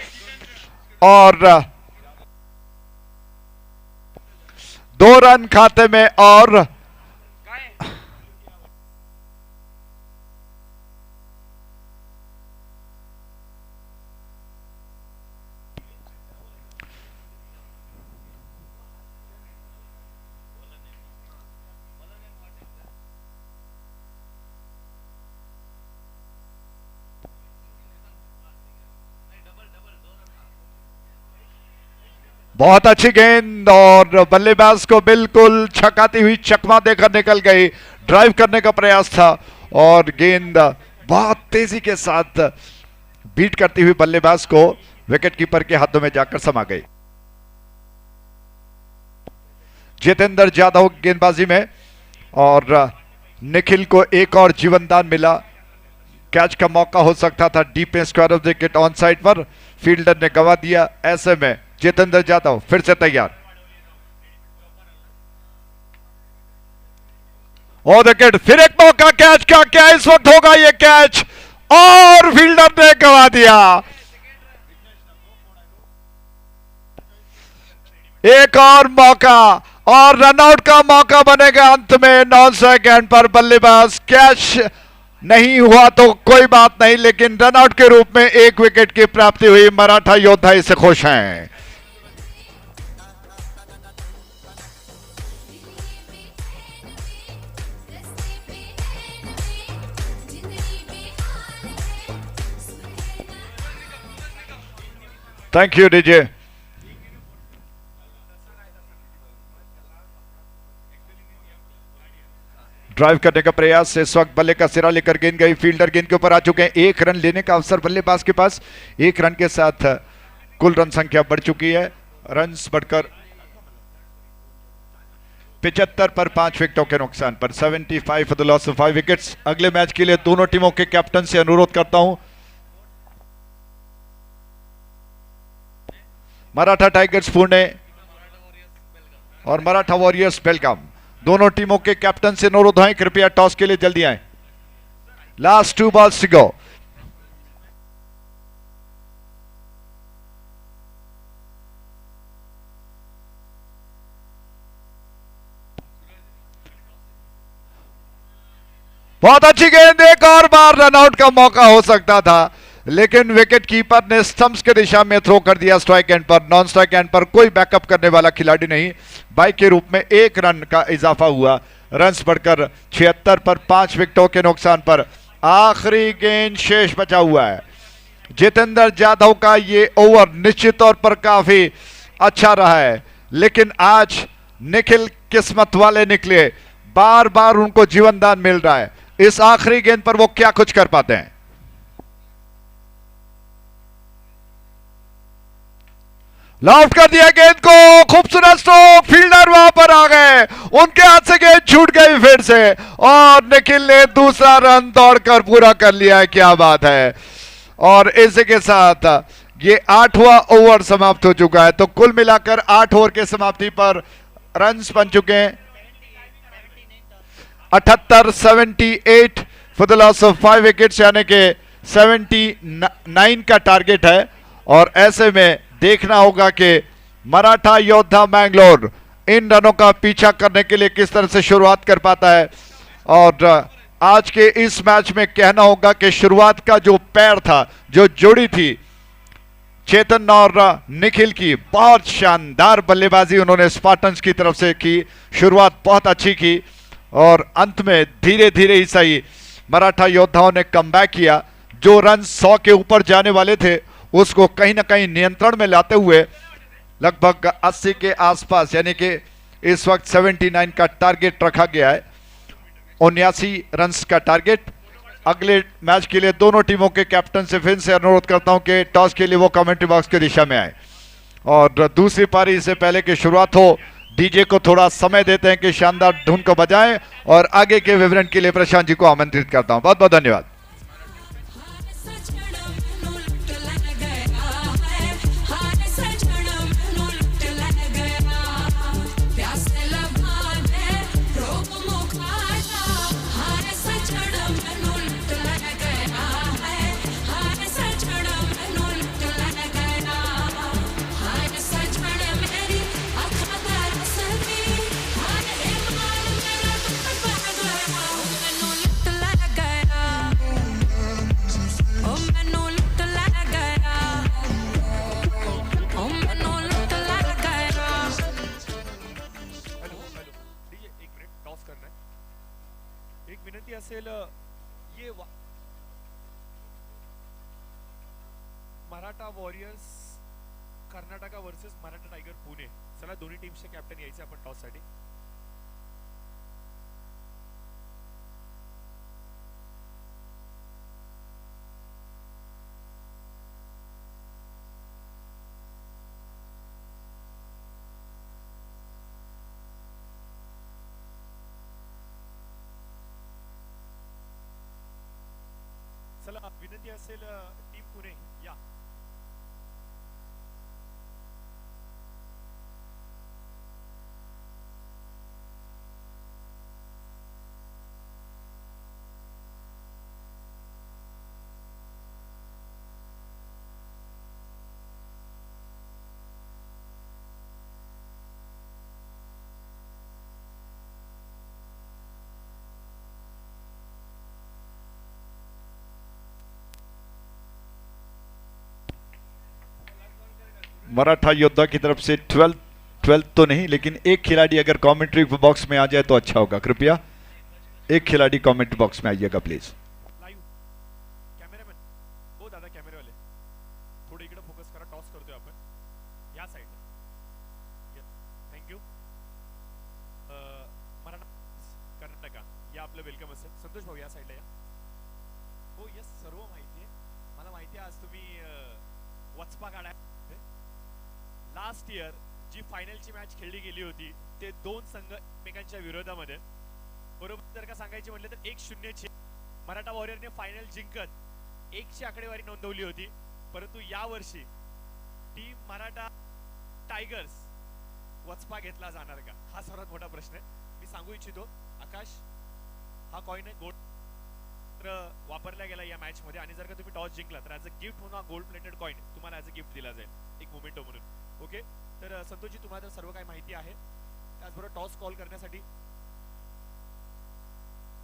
और 2 रन खाते में। और बहुत अच्छी गेंद और बल्लेबाज को बिल्कुल छकाती हुई चकमा देकर निकल गई। ड्राइव करने का प्रयास था और गेंद बहुत तेजी के साथ बीट करती हुई बल्लेबाज को विकेटकीपर के हाथों में जाकर समा गई। जितेंद्र जाधव गेंदबाजी में और निखिल को एक और जीवनदान मिला। कैच का मौका हो सकता था deep square of wicket on side पर, फील्डर ने गंवा दिया। ऐसे में जितेंद्र जाधव फिर से तैयार। और विकेट, फिर एक मौका कैच का, क्या इस वक्त होगा ये कैच? और फील्डर ने गंवा दिया। एक और मौका और रनआउट का मौका बनेगा अंत में। 9 सेकंड पर बल्लेबाज, कैच नहीं हुआ तो कोई बात नहीं, लेकिन रनआउट के रूप में 1 विकेट की प्राप्ति हुई। मराठा योद्धा इससे खुश हैं। Thank you DJ. ड्राइव करने का प्रयास, इस वक्त बल्ले का सिरा लेकर गेंद गई। फील्डर गेंद के ऊपर आ चुके हैं। 1 रन लेने का अवसर बल्लेबाज के पास। 1 रन के साथ कुल रन संख्या बढ़ चुकी है। रन्स बढ़कर 75 पर 5 विकेटों के नुकसान पर 75 for the loss of 5 wickets. अगले मैच के लिए दोनों टीमों के कैप्टन से अनुरोध करता हूं। मराठा टाइगर्स पुणे और मराठा वॉरियर्स बेलगाम, दोनों टीमों के कैप्टन से अनुरोध है, कृपया टॉस के लिए जल्दी आए। Last 2 balls to go. बहुत अच्छी गेंद, एक और बार रनआउट का मौका हो सकता था, लेकिन विकेट कीपर ने स्टंप्स के दिशा में थ्रो कर दिया स्ट्राइक एंड पर। नॉन स्ट्राइक एंड पर कोई बैकअप करने वाला खिलाड़ी नहीं। बाइक के रूप में 1 रन का इजाफा हुआ। रन्स बढ़कर 76 पर 5 विकेटों के नुकसान पर। आखिरी गेंद शेष बचा हुआ है। जितेंद्र जाधव का ये ओवर निश्चित तौर पर काफी अच्छा रहा है, लेकिन आज निखिल किस्मत वाले निकले। बार बार उनको जीवनदान मिल रहा है। इस आखिरी गेंद पर वो क्या कुछ कर पाते हैं। लॉफ्ट कर दिया गेंद को, खूबसूरत स्ट्रोक, फील्डर वहां पर आ गए, उनके हाथ से गेंद छूट गई फिर से और निखिल ने दूसरा रन दौड़कर पूरा कर लिया है। क्या बात है। और इसी के साथ ये 8वां ओवर समाप्त हो चुका है। तो कुल मिलाकर 8 ओवर के समाप्ति पर रन्स बन चुके हैं 78, 78 for the loss of 5 wickets, यानी कि 79 का टारगेट है। और ऐसे में देखना होगा कि मराठा योद्धा मैंगलोर इन रनों का पीछा करने के लिए किस तरह से शुरुआत कर पाता है। और आज के इस मैच में कहना होगा कि शुरुआत का जो पैर था, जो जोड़ी थी चेतन और निखिल की, बहुत शानदार बल्लेबाजी उन्होंने स्पार्टन्स की तरफ से की। शुरुआत बहुत अच्छी की और अंत में धीरे धीरे ही सही मराठा योद्धाओं ने कमबैक किया। जो रन 100 के ऊपर जाने वाले थे उसको कहीं ना कहीं नियंत्रण में लाते हुए लगभग 80 के आसपास, यानी कि इस वक्त 79 का टारगेट रखा गया है, 79 रन्स का टारगेट। अगले मैच के लिए दोनों टीमों के कैप्टन से फिर से अनुरोध करता हूं कि टॉस के लिए वो कमेंट्री बॉक्स की दिशा में आए और दूसरी पारी से पहले की शुरुआत हो डीजे को थोड़ा समय देते हैं कि शानदार धुन को बजाएं और आगे के विवरण के लिए प्रशांत जी को आमंत्रित करता हूं। बहुत बहुत धन्यवाद। ये Maratha warriors Karnataka versus Maratha tiger Pune, चला दोन्ही टीमचे कॅप्टन यायचे आपण टॉस साठी। चला विनंती असेल टीम पुणे या। मराठा योद्धा की तरफ से 12 तो नहीं, लेकिन एक खिलाड़ी अगर कमेंट्री बॉक्स में आ जाए तो अच्छा होगा। कृपया एक खिलाड़ी कमेंट बॉक्स में आइएगा प्लीज। लाइव कॅमेरामॅन ओ दादा कॅमेरावाले थोडे इकडे फोकस करा, टॉस करतोय आपण या साइडला। थँक्यू। मराठा कर्नाटका या आपलं वेलकम असेल। संतोष भाऊ या साइडला या। हो यस सर्व माहिती आहे मला, माहिती आहे आज तुम्ही वचपा काढा। लास्ट इयर जी फायनलची मॅच खेळली गेली होती ते दोन संघ एकमेकांच्या विरोधामध्ये, बरोबर जर का सांगायचे म्हटले तर 1-0 ची मराठा वॉरियरने फायनल जिंकत 1 ची आकडेवारी नोंदवली होती। परंतु या वर्षी टीम मराठा टायगर्स वचपा घेतला जाणार का, हा सर्वात मोठा प्रश्न आहे। मी सांगू इच्छितो आकाश, हा कॉइन आहे गोल्ड वापरला गेला या मॅच मध्ये, आणि जर का तुम्ही टॉस जिंकला तर ॲज अ गिफ्ट म्हणून हा गोल्ड प्लेटेड कॉइन तुम्हाला ॲज अ गिफ्ट दिला जाईल एक मोमेंटो म्हणून। ओके, तर संतोषजी तुम्हाला सर्व काही माहिती आहे। त्याचबरोबर टॉस कॉल करण्यासाठी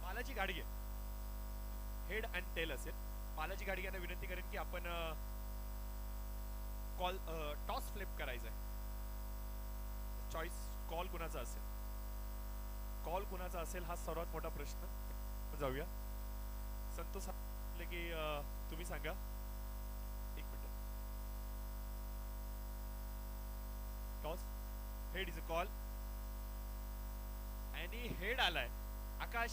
Balaji Gadge head and tail असेल। बालाजी गाडगे यांना विनंती करेन की आपण कॉल टॉस फ्लिप करायचा आहे। चॉईस कॉल कुणाचा असेल, कॉल कुणाचा असेल हा सर्वात मोठा प्रश्न। जाऊया संतोष की तुम्ही सांगा। एक minute, toss head is a call आणि हेड आलाय। आकाश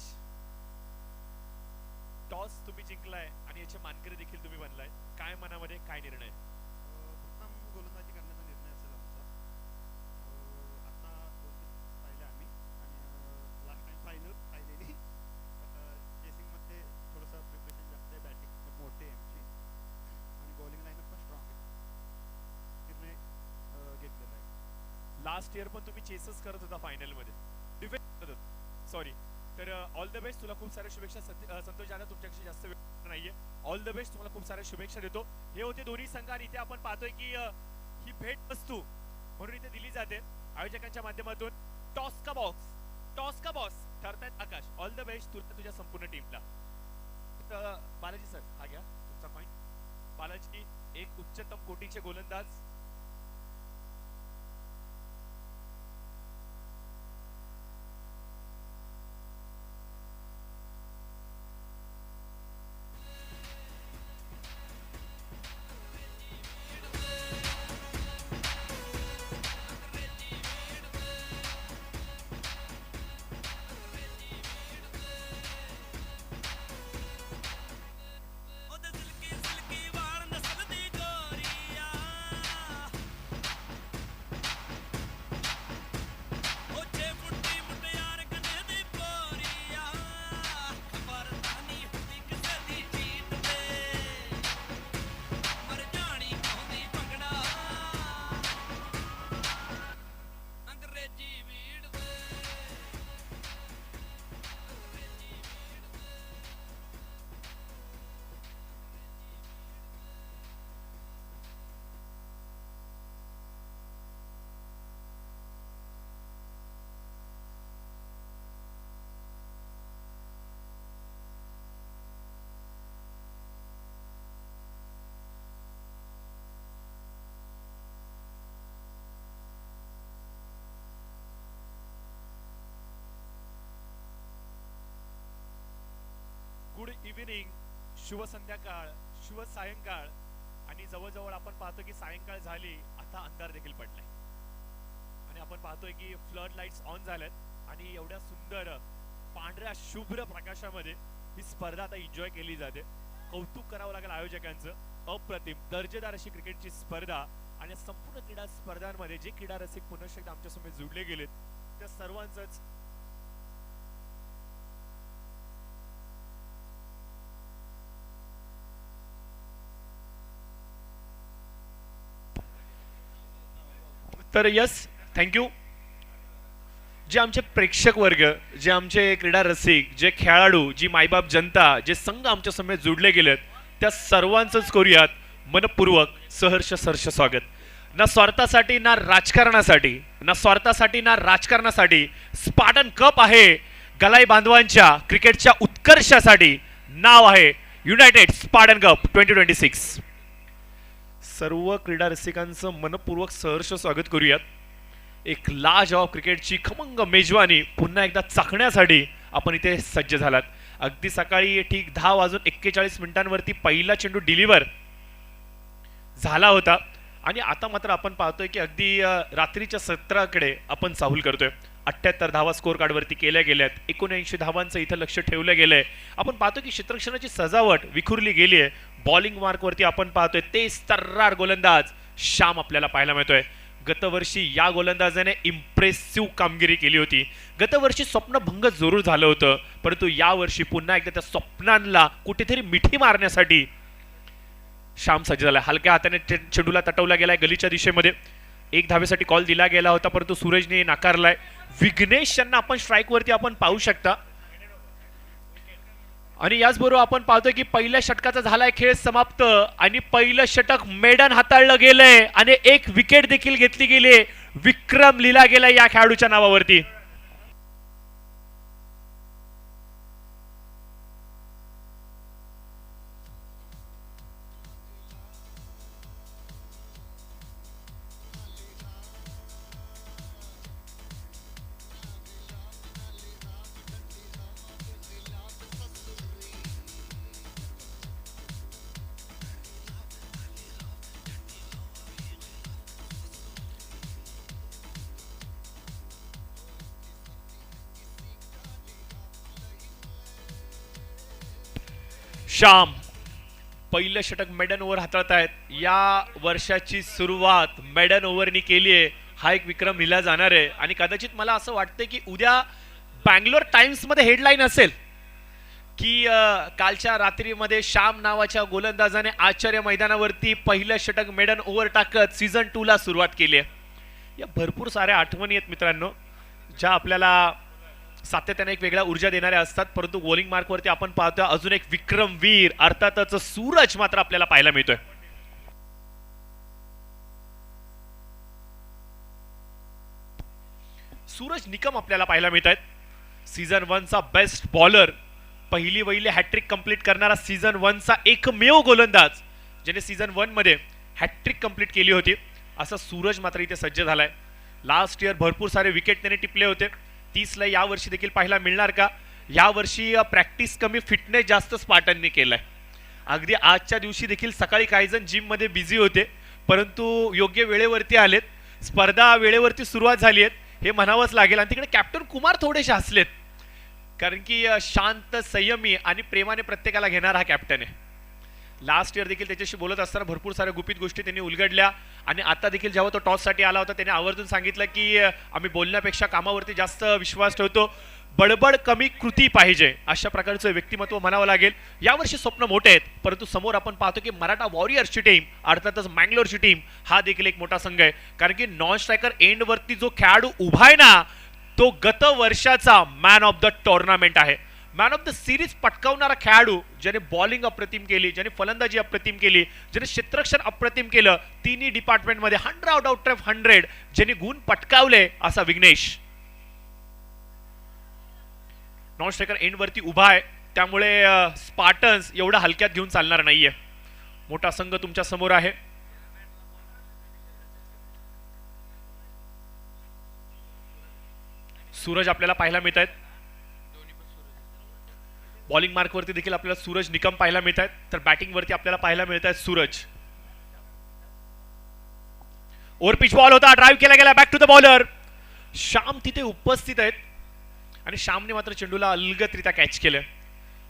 टॉस तुम्ही जिंकलाय आणि याचे मानकरी देखील तुम्ही बनलाय, काय मनामध्ये काय निर्णय? प्रथम गोलंदाजी करण्याचा निर्णय असेल आमचा। आता 2 दिवस पाहिले आम्ही आणि लास्ट टाइम फायनल पाहिलेली। चेसिंगमध्ये थोडंसं प्रिपरेशन जास्त आहे, बॅटिंग मोठी आहे आमची आणि बॉलिंग लाईनअप पण स्ट्रॉंग आहे। निर्णय घेतलेला आहे। लास्ट इयर पण तुम्ही चेसेस करत होता फायनल मध्ये, डिफेंस करत होता, सॉरी। तर ऑल द बेस्ट, तुला खूप साऱ्या शुभेच्छा। संतोष जाधव तुमच्याशी जास्त वेळ नाहीये, ऑल द बेस्ट, तुम्हाला खूप साऱ्या शुभेच्छा देतो। हे होते दोन्ही संघ आणि इथे आपण पाहतोय की ही भेट वस्तू म्हणून इथे दिली जाते आयोजकांच्या माध्यमातून। टॉस का बॉक्स, टॉस का बॉस ठरतायत आकाश। ऑल द बेस्ट तुला तुझ्या संपूर्ण टीमला। बालाजी सर हा घ्या तुमचा पॉइंट। बालाजी एक उच्चतम कोटीचे गोलंदाज, इव्हिनिंग, शुभ संध्याकाळ, शुभ सायंकाळ. आणि जवळजवळ आपण पाहतो की सायंकाळ झाली, आता अंधार देखील पडलाय आणि आपण पाहतोय की फ्लड लाईट्स ऑन झाल्यात आणि एवढ्या सुंदर पांढऱ्या शुभ्र प्रकाशामध्ये ही स्पर्धा आता एन्जॉय केली जाते. कौतुक करावं लागेल आयोजकांचं. अप्रतिम दर्जेदार अशी क्रिकेटची स्पर्धा आणि संपूर्ण क्रीडा स्पर्धांमध्ये जे क्रीडा रसिक पुनश्च एकदा आमच्या समोर जुडले गेलेत त्या सर्वांचंच तर यस, थँक्यू. जे आमचे प्रेक्षक वर्ग, जे आमचे क्रीडा रसिक, जे खेळाडू, जी मायबाप जनता, जे संघ आमच्या समोर जुडले गेलेत त्या सर्वांचंच करूयात मनपूर्वक सहर्ष सहर्ष स्वागत. ना स्वार्थासाठी ना राजकारणासाठी, ना स्वार्थासाठी ना राजकारणासाठी स्पार्टन कप आहे गलाई बांधवांच्या क्रिकेटच्या उत्कर्षासाठी. नाव आहे युनायटेड स्पार्टन कप 2026. सर्व क्रीडा रसिकांचं मनपूर्वक सहर्ष स्वागत करूयात. एक लाजवाब क्रिकेटची खमंग मेजवानी पुन्हा एकदा चाखण्यासाठी आपण इथे सज्ज झालात. अगदी सकाळी ठीक 10:41 पहिला चेंडू डिलिव्हर झाला होता आणि आता मात्र आपण पाहतोय की अगदी रात्रीच्या सत्राकडे आपण चाहूल करतोय. 78 धावा स्कोर कार्डवरती केल्या गेल्यात. 79 धावांचं इथं लक्ष ठेवलं गेलंय. आपण पाहतो की क्षेत्ररक्षणाची सजावट विखुरली गेली आहे. बॉलिंग मार्कवरती आपण पाहतोय तेज तर्रार गोलंदाज श्याम आपल्याला पाहायला मिळतोय. गतवर्षी या गोलंदाजाने इम्प्रेसिव्ह कामगिरी केली होती. गतवर्षी स्वप्नभंग जरूर झालं होतं, परंतु यावर्षी पुन्हा एकदा त्या स्वप्नांना कुठेतरी मिठी मारण्यासाठी श्याम सज्ज झाला. हलक्या हाताने चेंडूला तटवला गेलाय गलीच्या दिशेमध्ये. एक धावेसाठी कॉल दिला गेला होता परंतु सूरजने नाकारलाय. विघ्नेश यांना आपण स्ट्राईक वरती आपण पाहू शकता आणि याचबरोबर आपण पाहतोय की पहिल्या षटकाचा झालाय खेळ समाप्त आणि पहिलं षटक मेडन हाताळलं गेलंय आणि एक विकेट देखील घेतली गेली. विक्रम लिहिला गेलाय या खेळाडूच्या नावावरती. श्याम पहिलं षटक मेडन ओव्हर हाताळतायत. या वर्षाची सुरुवात मेडन ओव्हरनी केली आहे. हा एक विक्रम लिहिला जाणार आहे आणि कदाचित मला असं वाटतं की उद्या बँगलोर टाइम्स मध्ये हेडलाईन असेल की कालच्या रात्रीमध्ये श्याम नावाच्या गोलंदाजाने आचार्य मैदानावरती पहिलं षटक मेडन ओव्हर टाकत सीझन 2 ला सुरुवात केली आहे. या भरपूर साऱ्या आठवणी आहेत मित्रांनो, ज्या आपल्याला सातत्याने एक वेगळ्या ऊर्जा देणाऱ्या असतात. परंतु बॉलिंग मार्कवरती आपण पाहतोय अजून एक विक्रमवीर अर्थातच सूरज मात्र आपल्याला पाहायला मिळतोय. सूरज निकम आपल्याला पाहायला मिळत आहेत. सीझन 1 चा बेस्ट बॉलर, पहिली वहिली हॅट्रिक कंप्लीट करणारा सीझन 1 चा एकमेव गोलंदाज ज्याने सीझन 1 मध्ये हॅट्रिक कंप्लीट केली होती, असा सूरज मात्र इथे सज्ज झालाय. लास्ट इयर भरपूर सारे विकेट त्याने टिपले होते. 30 ला या वर्षी देखील पाहायला मिळणार का? या वर्षी प्रॅक्टिस कमी फिटनेस जास्त स्पार्टनने केलाय. अगदी आजच्या दिवशी देखील सकाळी काही जण जिम मध्ये बिझी होते परंतु योग्य वेळेवरती आलेत. स्पर्धा वेळेवरती सुरुवात झाली आहे हे म्हणावंच लागेल. आणि तिकडे कॅप्टन कुमार थोडेसे हसलेत कारण की शांत संयमी आणि प्रेमाने प्रत्येकाला घेणारा हा कॅप्टन आहे. लास्ट इयर देखील त्याच्याशी बोलत असताना भरपूर साऱ्या गुपित गोष्टी त्यांनी उलगडल्या आणि आता देखील जेव्हा तो टॉससाठी आला होता त्याने आवर्जून सांगितलं की आम्ही बोलण्यापेक्षा कामावरती जास्त विश्वास ठेवतो, बडबड कमी कृती पाहिजे, अशा प्रकारचं व्यक्तिमत्व म्हणावं लागेल. यावर्षी स्वप्न मोठे आहेत परंतु समोर आपण पाहतो की मराठा वॉरियर्सची टीम अर्थातच मँगलोरची टीम हा देखील एक मोठा संघ आहे. कारण की नॉन स्ट्रायकर एंडवरती जो खेळाडू उभा आहे ना तो गत वर्षाचा मॅन ऑफ द टुर्नामेंट आहे. मॅन ऑफ द सिरीज पटकावणारा खेळाडू, ज्याने बॉलिंग अप्रतिम केली, ज्याने फलंदाजी अप्रतिम केली, ज्याने क्षेत्ररक्षण अप्रतिम केलं, तिन्ही डिपार्टमेंटमध्ये 100 आउट ऑफ 100 ज्याने गुण पटकावले असा विघ्नेश नॉन स्ट्रायकर एंड वरती उभा आहे. त्यामुळे स्पार्टन्स एवढा हलक्यात घेऊन चालणार नाहीये. मोठा संघ तुमच्या समोर आहे. सूरज आपल्याला पाहायला मिळत आहेत. बॉलिंग मार्कवरती देखील आपल्याला सूरज निकम पाहायला मिळत आहेत, तर बॅटिंगवरती आपल्याला पाहायला मिळत आहेत सूरज. ओव्हर पिच बॉल होता, ड्राईव्ह केला गेला, back to the bowler. Shyam तिथे उपस्थित आहेत आणि श्यामने मात्र चेंडूला अलगदरित्या कॅच केलं.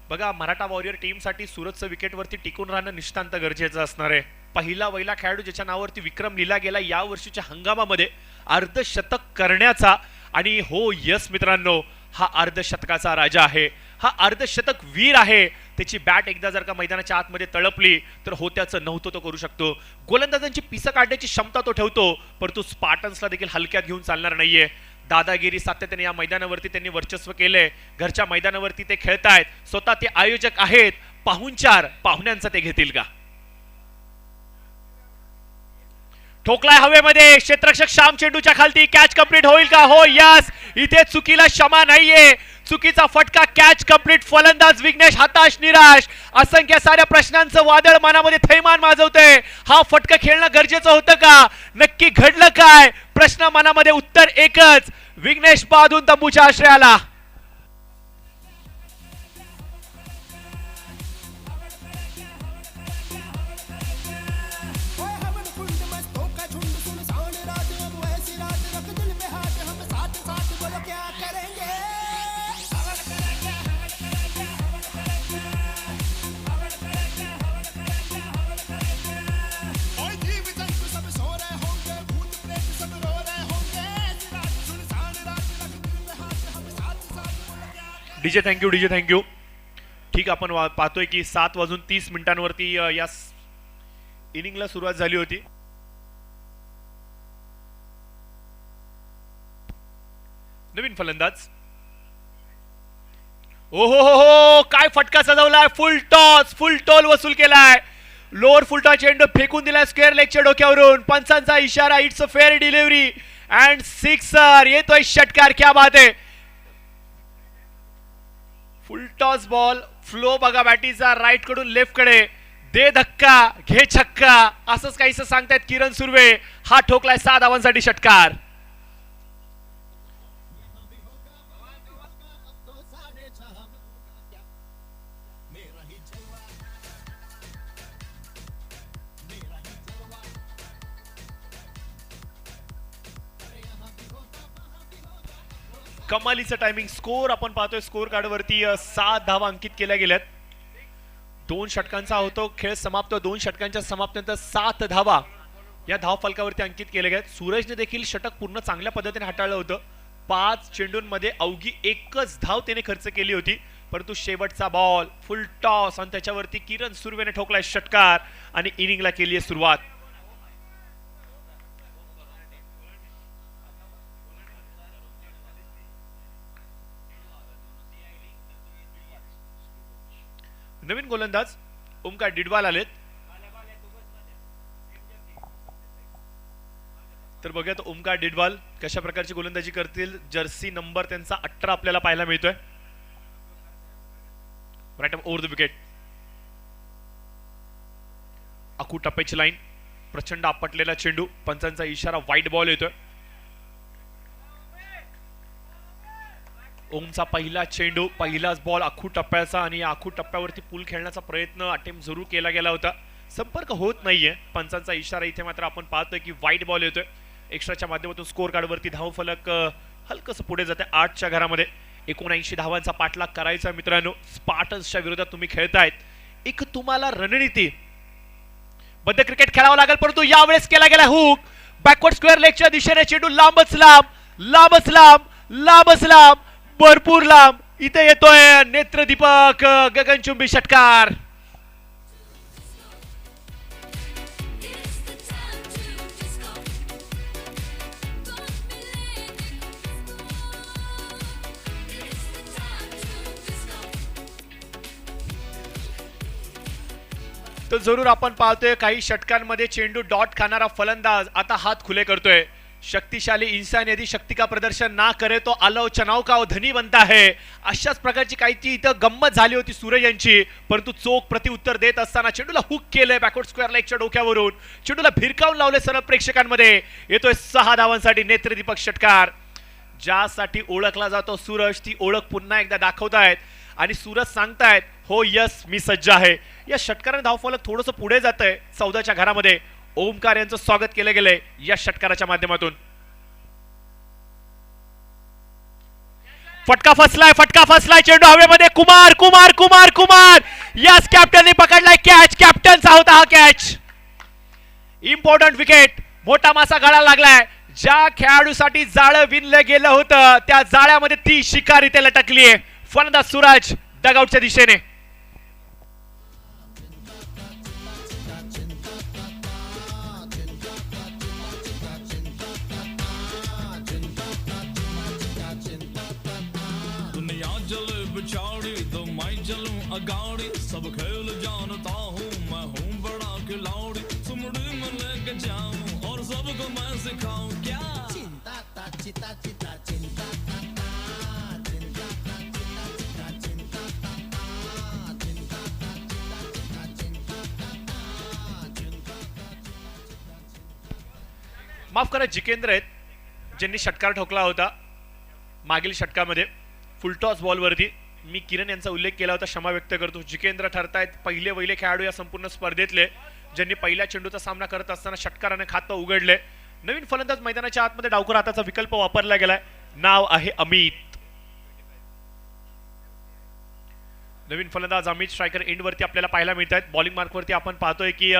बघा, मराठा वॉरियर टीमसाठी सूरजचं विकेटवरती टिकून राहणं निष्ठांत गरजेचं असणार आहे. पहिला वहिला खेळाडू ज्याच्या नावावरती विक्रम लिहिला गेला या वर्षीच्या हंगामामध्ये अर्धशतक करण्याचा. आणि हो यस मित्रांनो, हा अर्धशतकाचा राजा आहे, हा अर्धशतक वीर आहे. त्याची बॅट एकदा जर का मैदानाच्या आतमध्ये तळपली तर होत्याचं नव्हतं तो करू शकतो. गोलंदाजांची पिसं काढण्याची क्षमता तो ठेवतो, परंतु स्पार्टन्सला देखील हलक्यात घेऊन चालणार नाहीये. दादागिरी सातत्याने या मैदानावरती त्यांनी वर्चस्व केलंय. घरच्या मैदानावरती ते खेळतायत, स्वतः ते आयोजक आहेत. पाहुण्यांचा ते घेतील का? ठोकलाय हवेमध्ये, क्षेत्ररक्षक श्याम चेंडूच्या खालती, कॅच कंप्लीट होईल का? हो यस, इथे चुकीला क्षमा नाहीये. चुकीचा फटका, कॅच कंप्लीट. फलंदाज विघ्नेश हताश निराश. असंख्य साऱ्या प्रश्नांचं वादळ मनामध्ये थैमान माजवतंय. हा फटका खेळणं गरजेचं होतं का? नक्की घडलं काय? प्रश्न मनामध्ये, उत्तर एकच. विघ्नेश बाधून तंबूच्या आश्रयाला. DJ thank you, DJ thank you. ठीक, आपण पाहतोय की 7:30 या इनिंगला सुरुवात झाली होती. नवीन फलंदाज. ओहो हो हो, काय फटका सजवलाय. फुल टॉस, फुल टोल वसूल केलाय. लोअर फुलटा चेंडू फेकून दिलाय स्क्वेअर लेगच्या डोक्यावरून. पंचांचा इशारा, it's a fair delivery and sixer. येतोय षटकार. क्या बात आहे. फुल टॉस बॉल, फ्लो बघा बॅटीचा राईट कडून लेफ्ट कडे. दे धक्का, घे छक्का, असंच काहीसं सांगतायत किरण सुर्वे. हा ठोकलाय 6 धावांसाठी षटकार. कमालीचं टायमिंग. स्कोर आपण पाहतोय स्कोर कार्ड वरती 7 धावा अंकित केल्या गेल्यात. 2 षटकांचा होतो खेळ समाप्त. 2 षटकांच्या समाप्तीनंतर 7 धावा या धाव फलकावरती अंकित केल्या गेल्यात. सूरजने देखील षटक पूर्ण चांगल्या पद्धतीने हाताळलं होतं. 5 चेंडूंमध्ये अवघी एकच धाव त्याने खर्च केली होती, परंतु शेवटचा बॉल, फुल टॉस आणि त्याच्यावरती किरण सुर्वेने ठोकलाय षटकार आणि इनिंगला केली आहे सुरुवात. नवीन गोलंदाज ओमकार डिडवाल आलेत. तर बघूया तो ओमकार डिडवाल कशा प्रकारची गोलंदाजी करतील. जर्सी नंबर त्यांचा 18 आपल्याला पाहायला मिळतोय. Right over the wicket. आखू टप्प्याची लाईन, प्रचंड आपटलेला चेंडू, पंचांचा इशारा, वाईट बॉल येतोय. ओमचा पहिला चेंडू, पहिलाच बॉल आखू टप्प्याचा आणि आखू टप्प्यावरती पूल खेळण्याचा प्रयत्न अटेम्प्ट जरूर केला गेला होता. संपर्क होत नाहीये. पंचांचा इशारा इथे मात्र आपण पाहतोय की वाईट बॉल येतोय. एक्स्ट्राच्या माध्यमातून स्कोर कार्डवरती धाव फलक हलकस पुढे जाते 8च्या घरामध्ये. 79 धावांचा पाठलाग करायचा मित्रांनो. स्पार्टन्सच्या विरोधात तुम्ही खेळतायत. एक तुम्हाला रणनीती बद्ध क्रिकेट खेळावं लागेल, परंतु यावेळेस केला गेला हुक. बॅकवर्ड स्क्वेअर लेगच्या दिशेने चेंडू लांबच लांब, लांबच लांब, लांबच लांब, भरपूर लांब. इथे येतोय नेत्रदीपक गगनचुंबी षटकार. तर जरूर आपण पाहतोय काही षटकांमध्ये चेंडू डॉट खाणारा फलंदाज आता हात खुले करतोय. शक्तिशाली इंसान यदि शक्ति का प्रदर्शन ना करे तो आलोचनाओं का धनी बनता है. अशाच प्रकारची काहीची इथं गंमत झाली होती सूरज यांची, परंतु चोख प्रतिउत्तर देत असताना चेंडूला हुक केलंय बॅकवर्ड स्क्वेअर लेगच्या डोक्यावरून. चेंडूला भिरकावून लावले सर्व प्रेक्षकांमध्ये. येतोय 6 धावांसाठी नेत्रदीपक षटकार. ज्यासाठी ओळखला जातो सूरज, ती ओळख पुन्हा एकदा दाखवतायत. आणि सूरज सांगतायत हो यस मी सज्ज आहे. या षटकाराने धावफलक थोडंसं पुढे जात आहे 14च्या घरामध्ये. ओमकार यांचं स्वागत केलं गेलंय या षटकाराच्या माध्यमातून. फटका फसलाय चेंडू हवेमध्ये. कुमार कुमार कुमार कुमार यस कॅप्टनने पकडलाय कॅच. कॅप्टनचा होता हा कॅच. Important wicket. मोठा मासा गळायला लागलाय. ज्या खेळाडूसाठी जाळं विणलं गेलं होतं त्या जाळ्यामध्ये ती शिकार इथे लटकली आहे. फलंदाज सूरज डगआउटच्या दिशेने. दुनिया जले बिछाड़ी तो मैं चलूं अगाड़ी. सब खेल जानता हूँ मैं हूँ बड़ा खिलाड़ी. सुमड़ी में लेके जाऊं और सबको मैं सिखाऊं क्या. माफ करा जिकेंद्र आहेत ज्यांनी षटकार ठोकला होता मागील षटकामध्ये फुलटॉस बॉलवरती. मी किरण यांचा उल्लेख केला होता, क्षमा व्यक्त करतो. जिकेंद्र ठरतायत पहिले खेळाडू या संपूर्ण स्पर्धेतले ज्यांनी पहिल्या चेंडूचा सामना करत असताना षटकाराने खातं उघडले. नवीन फलंदाज मैदानाच्या आतमध्ये डावखुर हाताचा विकल्प वापरला गेलाय. नाव आहे अमित. नवीन फलंदाज अमित स्ट्रायकर एंड वरती आपल्याला पाहायला मिळत आहेत. बॉलिंग मार्कवरती आपण पाहतोय की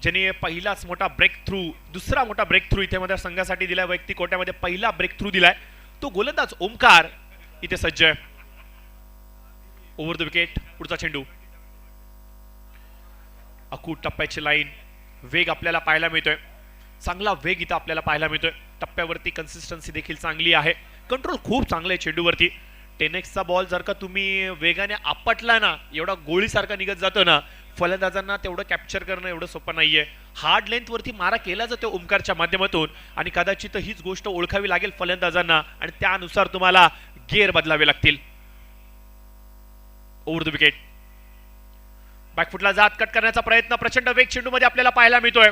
ज्यांनी पहिलाच मोठा ब्रेक थ्रू, दुसरा मोठा ब्रेक थ्रू इथे मध्ये संघासाठी दिलाय. व्यक्ती कोट्यामध्ये पहिला ब्रेक थ्रू दिलाय तो गोलंदाज ओमकार इथे सज्ज आहे. Over the wicket. पुढचा चेंडू. Akut टप्प्याची line. वेग आपल्याला पाहायला मिळतोय. चांगला वेग इथं आपल्याला पाहायला मिळतोय. टप्प्यावरती कन्सिस्टन्सी देखील चांगली आहे. कंट्रोल खूप चांगलं आहे चेंडूवरती. 10x चा बॉल जर का तुम्ही वेगाने आपटला ना, एवढा गोळीसारखा निघत जातो ना, फलंदाजांना तेवढं कॅप्चर करणं एवढं सोपं नाहीये. हार्ड लेंथ वरती मारा केला जातो ओमकारच्या माध्यमातून आणि कदाचित हीच गोष्ट ओळखावी लागेल फलंदाजांना आणि त्यानुसार तुम्हाला गिअर बदलावे लागतील. Over the wicket. बॅकफुटला जात कट करण्याचा प्रयत्न. प्रचंड वेग चेंडूमध्ये आपल्याला पाहायला मिळतोय.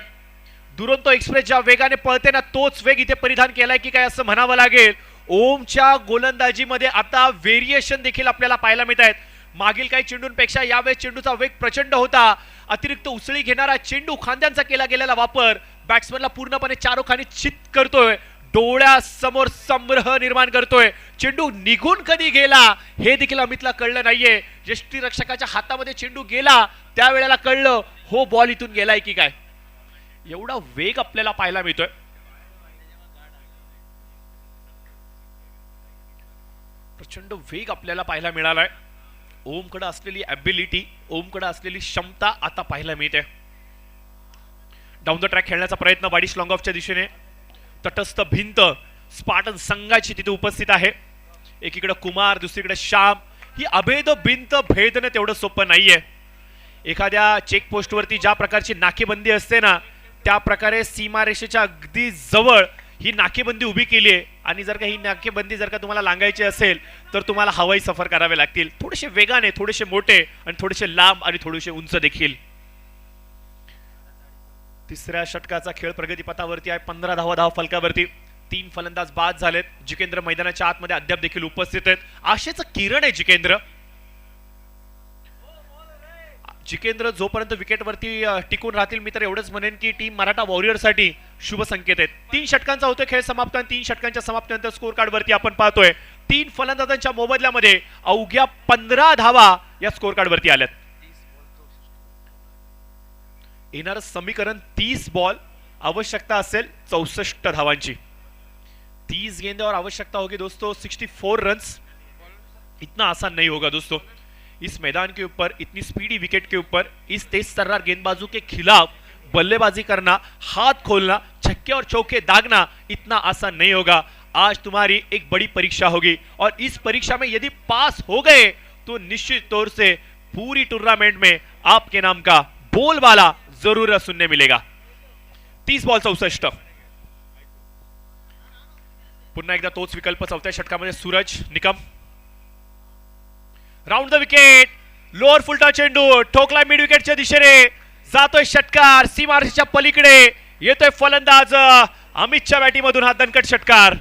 दुरंतो एक्सप्रेस ज्या वेगाने पळते ना तोच वेग इथे परिधान केलाय की काय असं म्हणावं लागेल. ओमच्या गोलंदाजीमध्ये आता व्हेरिएशन देखील आपल्याला पाहायला मिळत आहेत. मागील काही चेंडूंपेक्षा यावेळेस चेंडूचा वेग प्रचंड होता. अतिरिक्त उसळी घेणारा चेंडू, खांद्यांचा केला गेलेला वापर बॅट्समनला पूर्णपणे चारोखानी चित करतोय. डोळ्यासमोर संग्रह निर्माण करतोय. चेंडू निघून कधी गेला हे देखील अमितला कळलं नाहीये. यष्टीरक्षकाच्या हातामध्ये चेंडू गेला त्यावेळेला कळलं हो बॉल इथून गेलाय की काय. एवढा वेग आपल्याला पाहायला मिळतोय. प्रचंड वेग आपल्याला पाहायला मिळालाय. ओमकडे असलेली ॲबिलिटी, ओमकडे असलेली क्षमता आता पाहायला मिळते. डाऊन द ट्रॅक खेळण्याचा प्रयत्न वाडिश लॉंग ऑफच्या दिशेने. तटस्थ भिंत स्पार्टन संघाची तिथे उपस्थित आहे. एकीकडे कुमार, दुसरीकडे श्याम. ही अभेद भिंत भेदणं तेवढं सोपं नाहीये. एखाद्या चेकपोस्ट वरती ज्या प्रकारची नाकेबंदी असते ना त्या प्रकारे सीमारेषेच्या अगदी जवळ ही नाकेबंदी उभी केली आहे आणि जर का ही नाकेबंदी जर का तुम्हाला लांगायची असेल तर तुम्हाला हवाई सफर करावे लागतील. थोडेसे वेगाने, थोडेसे मोठे आणि थोडेसे लांब आणि थोडेसे उंच देखील. तिसऱ्या षटकाचा खेळ प्रगतीपथावरती आहे. 15 धावा फलकावरती. 3 फलंदाज बाद झालेत. जिकेंद्र मैदानाच्या आतमध्ये अद्याप देखील उपस्थित आहेत. आशेचं किरण आहे जिकेंद्र. जिकेंद्र जोपर्यंत विकेटवरती टिकून राहतील मी तर एवढंच म्हणेन की टीम मराठा वॉरियरसाठी शुभ संकेत आहेत. 3 षटकांचा होतोय खेळ समाप्त आणि 3 षटकांच्या समाप्तीनंतर स्कोर कार्ड वरती आपण पाहतोय 3 फलंदाजांच्या मोबदल्यामध्ये अवघ्या 15 धावा या स्कोर कार्ड वरती आल्यात. येणारं समीकरण 30 बॉल, आवश्यकता असेल 64 धावांची. 30 गेंदों आवश्यकता होगी दोस्तों 64 रन्स. इतना आसान नहीं होगा दोस्तों. इस मैदान के ऊपर इतनी स्पीडी विकेट के ऊपर इस तेज तर्रार गेंदबाजों के खिलाफ बल्लेबाजी करना, हाथ खोलना, छक्के और चौके दागना इतना आसान नहीं होगा. आज तुम्हारी एक बड़ी परीक्षा होगी और इस परीक्षा में यदि पास हो गए तो निश्चित तौर से पूरी टूर्नामेंट में आपके नाम का बोलबाला जरूर सुनने मिलेगा. 30 बॉल 64. पुन्हा एकदा तोच विकल्प चौथ्या षटकामध्ये Suraj Nikam. Round the wicket. Lower फुलटा चेंडू ठोकला मिड विकेटच्या दिशेने. जातोय षटकार सीमारेषेच्या पलीकडे. येतोय फलंदाज अमितच्या बॅटीमधून हा दणकट षटकार.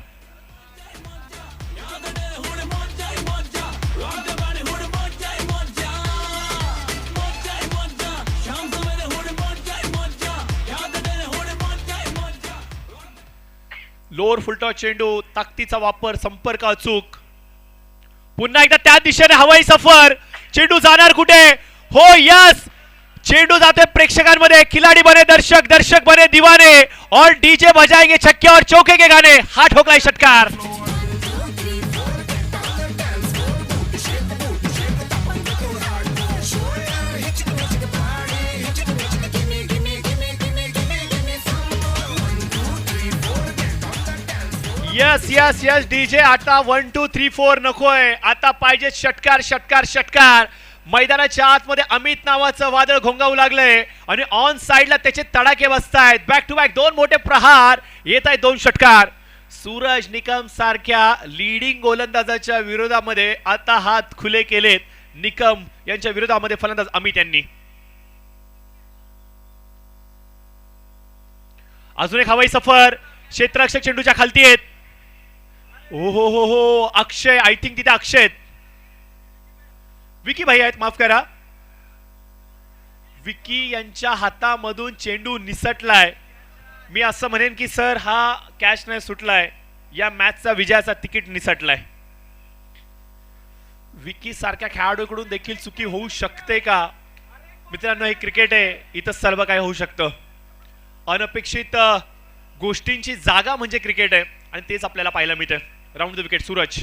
लोअर फुलटॉस चेंडू, ताकदीचा वापर, संपर्क अचूक. पुन्हा एकदा त्या दिशेने हवाई सफर. चेंडू जाणार कुठे? हो यस, चेंडू जाते प्रेक्षकांमध्ये. खिलाडी बने दर्शक, दर्शक बने दीवाने, और डीजे बजाएंगे छक्के और चौके के गाने. हा ठोकलाय षटकार. यस यस यस डीजे, आता 1 2 3 4 नकोय, आता पाहिजे षटकार षटकार षटकार. मैदानाच्या आतमध्ये अमित नावाचं वादळ घोंगावू लागलंय आणि ऑन साइडला त्याचे तडाखे बसतायत. बॅक टू बॅक दोन मोठे प्रहार येत आहेत, दोन षटकार. सूरज निकम सारख्या लीडिंग गोलंदाजाच्या विरोधामध्ये आता हात खुले केलेत निकम यांच्या विरोधामध्ये फलंदाज अमित यांनी. अजून एक हवाई सफर. क्षेत्ररक्षक चेंडूच्या खालती आहेत. ओ हो अक्षय, आय थिंक तिथे अक्षय आहेत. विकी भाई आहेत, माफ करा. विकी यांच्या हातामधून चेंडू निसटलाय. मी असं म्हणेन की सर हा कॅच नाही सुटलाय, या मॅचचा विजयाचा तिकीट निसटलाय. विकी सारख्या खेळाडूकडून देखील चुकी होऊ शकते का? मित्रांनो, हे क्रिकेट आहे, इथं सर्व काय होऊ शकतं. अनपेक्षित गोष्टींची जागा म्हणजे क्रिकेट आहे आणि तेच आपल्याला पाहायला मिळतं. राऊंड द विकेट सूरज.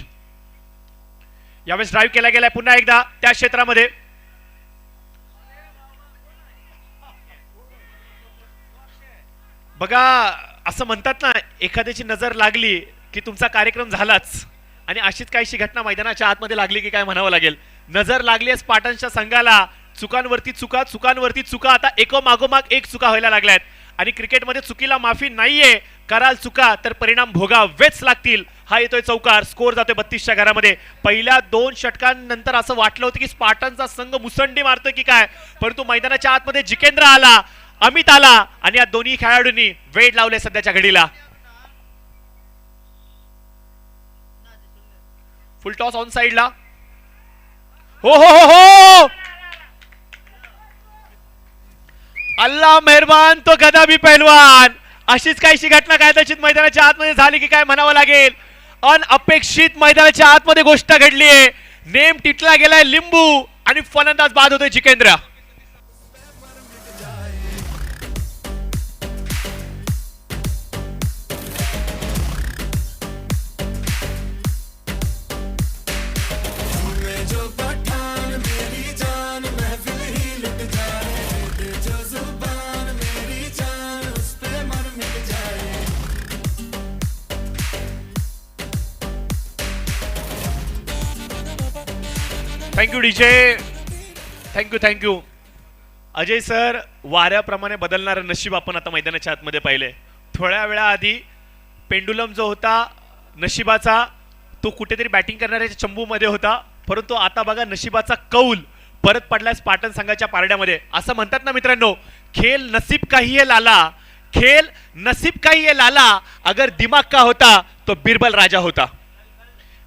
यावेळेस ड्राईव्ह केला गेलाय पुन्हा एकदा त्या क्षेत्रामध्ये. बघा, असं म्हणतात ना, एखाद्याची नजर लागली की तुमचा कार्यक्रम झालाच. आणि अशीच काहीशी घटना मैदानाच्या आतमध्ये लागली की काय म्हणावं लागेल. नजर लागली आहे स्पार्टन्सच्या संघाला. चुकांवरती चुका, चुकांवरती चुका, आता एकोमागोमाग एक चुका व्हायला लागल्यात. आणि क्रिकेटमध्ये चुकीला माफी नाहीये. कराल चुका तर परिणाम भोगावेच लागतील. हा येतोय चौकार. स्कोर जातोय 32च्या घरामध्ये. पहिल्या दोन षटकांनंतर असं वाटलं होतं की स्पार्टनचा संघ मुसंडी मारतोय की काय, परंतु मैदानाच्या आतमध्ये जिकेंद्र आला, अमित आला आणि या दोन्ही खेळाडूंनी वेळ लावले सध्याच्या घडीला. फुल टॉस ऑन साइडला. हो हो हो हो, अल्लाह मेहरबान तो गदा भी पहलवान. अशीच काहीशी घटना कदाचित मैदानाच्या आतमध्ये झाली की काय म्हणावं लागेल. अनअपेक्षित मैदानाच्या आतमध्ये गोष्ट घडलीये. नेम टिटला गेलाय लिंबू आणि फलंदाज बाद होतोय Jikendra. Thank you DJ, thank you. Ajay sir, वाऱ्याप्रमाणे बदलणारं नशीब आपण आता मैदानाच्या आतमध्ये पाहिले. थोड्या वेळाआधी पेंडुलम जो होता नशिबाचा, तो कुठेतरी बॅटिंग करणाऱ्याच्या चंबूमध्ये होता, परंतु आता बघा नशिबाचा कौल परत पडलाय स्पार्टन संघाच्या पारड्यामध्ये. असं म्हणतात ना मित्रांनो, खेल नसीब का ही है लाला, खेल नसीब का ही है लाला, अगर दिमाग का होता तो बिरबल राजा होता.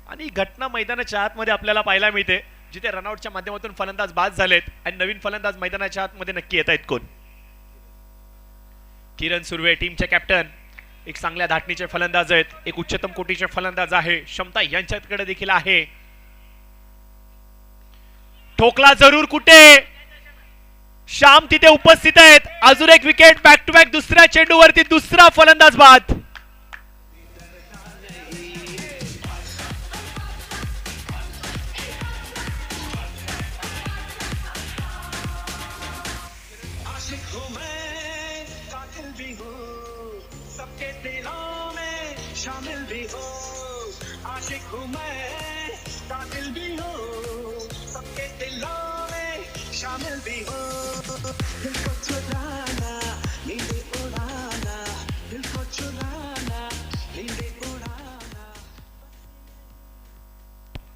आणि घटना मैदानाच्या आतमध्ये आपल्याला पाहायला मिळते जिथे रनआउटच्या माध्यमातून फलंदाज बाद झालेत आणि नवीन फलंदाज मैदानाच्या आतमध्ये नक्की येत आहेत कोण? किरण सुर्वे टीमचे कॅप्टन, एक चांगल्या धाटणीचे फलंदाज आहेत, एक उच्चतम कोटीचे फलंदाज आहे, क्षमता यांच्याकडे देखील आहे. ठोकला जरूर कुठे, श्याम तिथे उपस्थित आहेत. अजून एक विकेट, बॅक टू बॅक दुसऱ्या चेंडूवरती दुसरा फलंदाज बाद.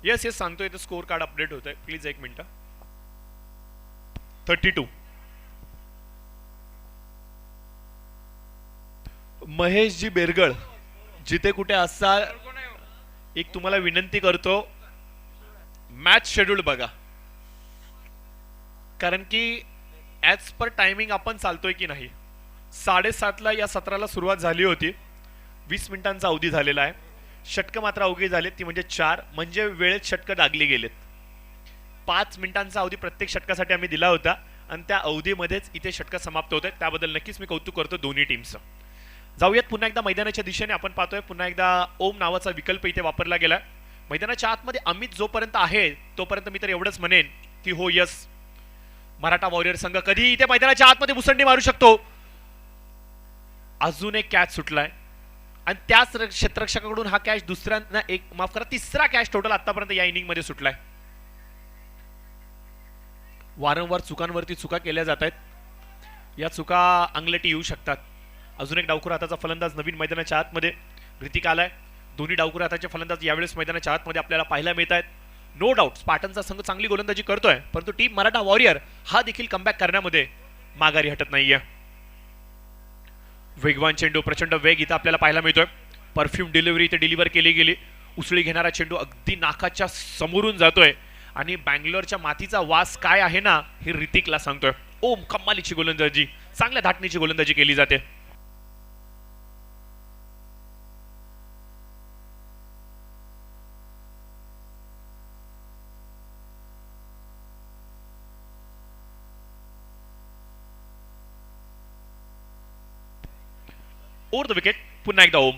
येस येस सांगतोय, तर स्कोर कार्ड अपडेट होत आहे, प्लीज एक मिनिट. 32. महेशजी बेरगळ, जिथे कुठे असाल एक तुम्हाला विनंती करतो, मॅच शेड्यूल बघा, कारण की ॲज पर टायमिंग आपण चालतोय की नाही. 7:30ला या सत्राला सुरुवात झाली होती 20 मिनिटांचा अवधी झालेला आहे. षटकं मात्र अवघे झालेत, ती म्हणजे 4, म्हणजे वेळेत षटकं दागली गेलेत. 5 मिनिटांचा अवधी प्रत्येक षटकासाठी आम्ही दिला होता आणि त्या अवधीमध्येच इथे षटकं समाप्त होत आहेत. त्याबद्दल नक्कीच मी कौतुक करतो दोन्ही टीमचं. जाऊयात पुन्हा एकदा मैदानाच्या दिशेने. आपण पाहतोय पुन्हा एकदा ओम नावाचा विकल्प इथे वापरला गेला. मैदानाच्या आतमध्ये अमित जोपर्यंत आहे तोपर्यंत मी तर एवढंच म्हणेन की हो यस, मराठा वॉरियर संघ कधी इथे मैदानाच्या आतमध्ये मुसंडी मारू शकतो. अजून एक कॅच सुटलाय आणि त्याच क्षेत्ररक्षकाकडून हा कॅच दुसऱ्यांदा माफ करा, तिसरा कॅच टोटल आतापर्यंत या इनिंग मध्ये सुटलाय. वारंवार चुकांवरती चुका केल्या जात आहेत. या चुका अंगलटी येऊ शकतात. अजून एक डावखुरा हाताचा फलंदाज नवीन मैदानाच्या आतमध्ये ऋतिक आलाय. दोन्ही डावखुरा हाताचे फलंदाज यावेळेस मैदानाच्या आतमध्ये आपल्याला पाहायला मिळत आहेत. नो डाऊट स्पार्टनचा संघ चांगली गोलंदाजी करतोय, परंतु टीम मराठा वॉरियर हा देखील कमबॅक करण्यामध्ये माघारी हटत नाहीये. वेगवान चेंडू, प्रचंड वेग इथं आपल्याला पाहायला मिळतोय. परफ्यूम डिलिव्हरी इथे डिलिव्हर केली गेली. उसळी घेणारा चेंडू अगदी नाकाच्या समोरून जातोय आणि बँगलोरच्या मातीचा वास काय आहे ना हे ऋतिकला सांगतोय. ओम कमालीची गोलंदाजी, चांगल्या धाटणीची गोलंदाजी केली जाते. ओव्हर द विकेट पुन्हा एकदा ओम.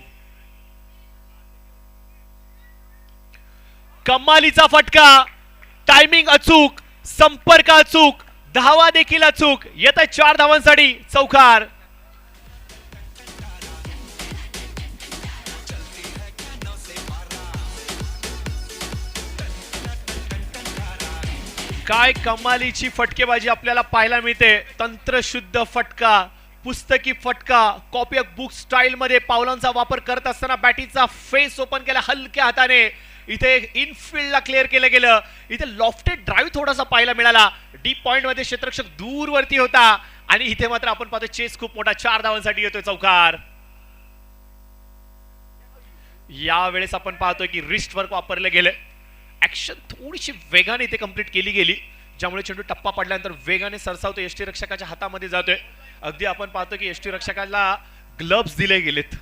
कमालीचा फटका, टायमिंग अचूक, संपर्क अचूक, धावा देखील अचूक. येत आहे 4 धावांसाठी चौकार. काय कमालीची फटकेबाजी आपल्याला पाहायला मिळते. तंत्रशुद्ध फटका, पुस्तकी फटका, कॉपी ऑफ बुक स्टाईल मध्ये पावलांचा वापर करत असताना बॅटीचा फेस ओपन केला हलक्या हाताने. इथे इनफिल्डला क्लिअर केलं गेलं. इथे लॉफ्टेड ड्राईव्ह थोडासा पाहायला मिळाला. डीप पॉइंट मध्ये क्षेत्ररक्षक दूरवरती होता आणि इथे मात्र आपण पाहतो चेस खूप मोठा 4 धावांसाठी येतोय चौकार. यावेळेस आपण पाहतोय की रिस्ट वर्क वापरले गेले. ऍक्शन थोडीशी वेगाने इथे कंप्लीट केली गेली, ज्यामुळे चेंडू टप्पा पडल्यानंतर वेगाने सरसावतो, यष्टी रक्षकाच्या हातामध्ये जातोय. अगदी आपण पाहतो की यष्टी रक्षकाला ग्लव्स दिले गेलेत.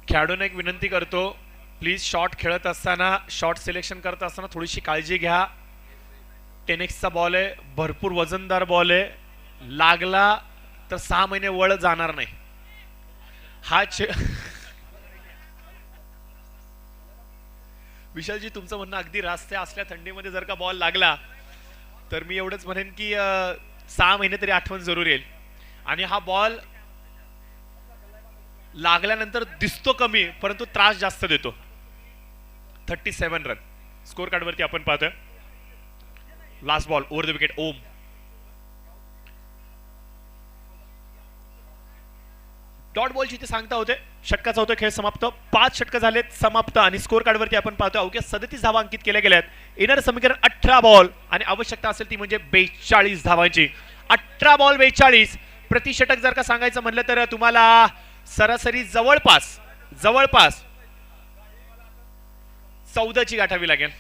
खेळाडूंना एक विनंती करतो, प्लीज शॉट खेळत असताना, शॉट सिलेक्शन करत असताना थोडीशी काळजी घ्या. 10x चा बॉल आहे, भरपूर वजनदार बॉल आहे. लागला तर 6 महिने वळ जाणार नाही. हा विशालजी तुमचं म्हणणं अगदी रास्ते असल्या थंडीमध्ये जर का बॉल लागला तर मी एवढंच म्हणेन की 6 महिने तरी आठवण जरूर येईल. आणि हा बॉल लागल्यानंतर दिसतो कमी परंतु त्रास जास्त देतो. 37 रन स्कोर कार्ड वरती आपण पाहतोय. Last ball over the wicket Om. Dot बॉलची ते सांगता होते. षटकाचा होतो खेळ समाप्त. 5 षटक झालेत समाप्त आणि स्कोर कार्ड वरती आपण पाहतोय अवघ्या 37 धावा अंकित केल्या गेल्यात. येणारं समीकरण 18 बॉल आणि आवश्यकता असेल ती म्हणजे 42 धावांची. 18 बॉल 42. प्रति षटक जर का सांगायचं म्हणलं तर तुम्हाला सरासरी जवळपास 14 ची गाठावी लागेल.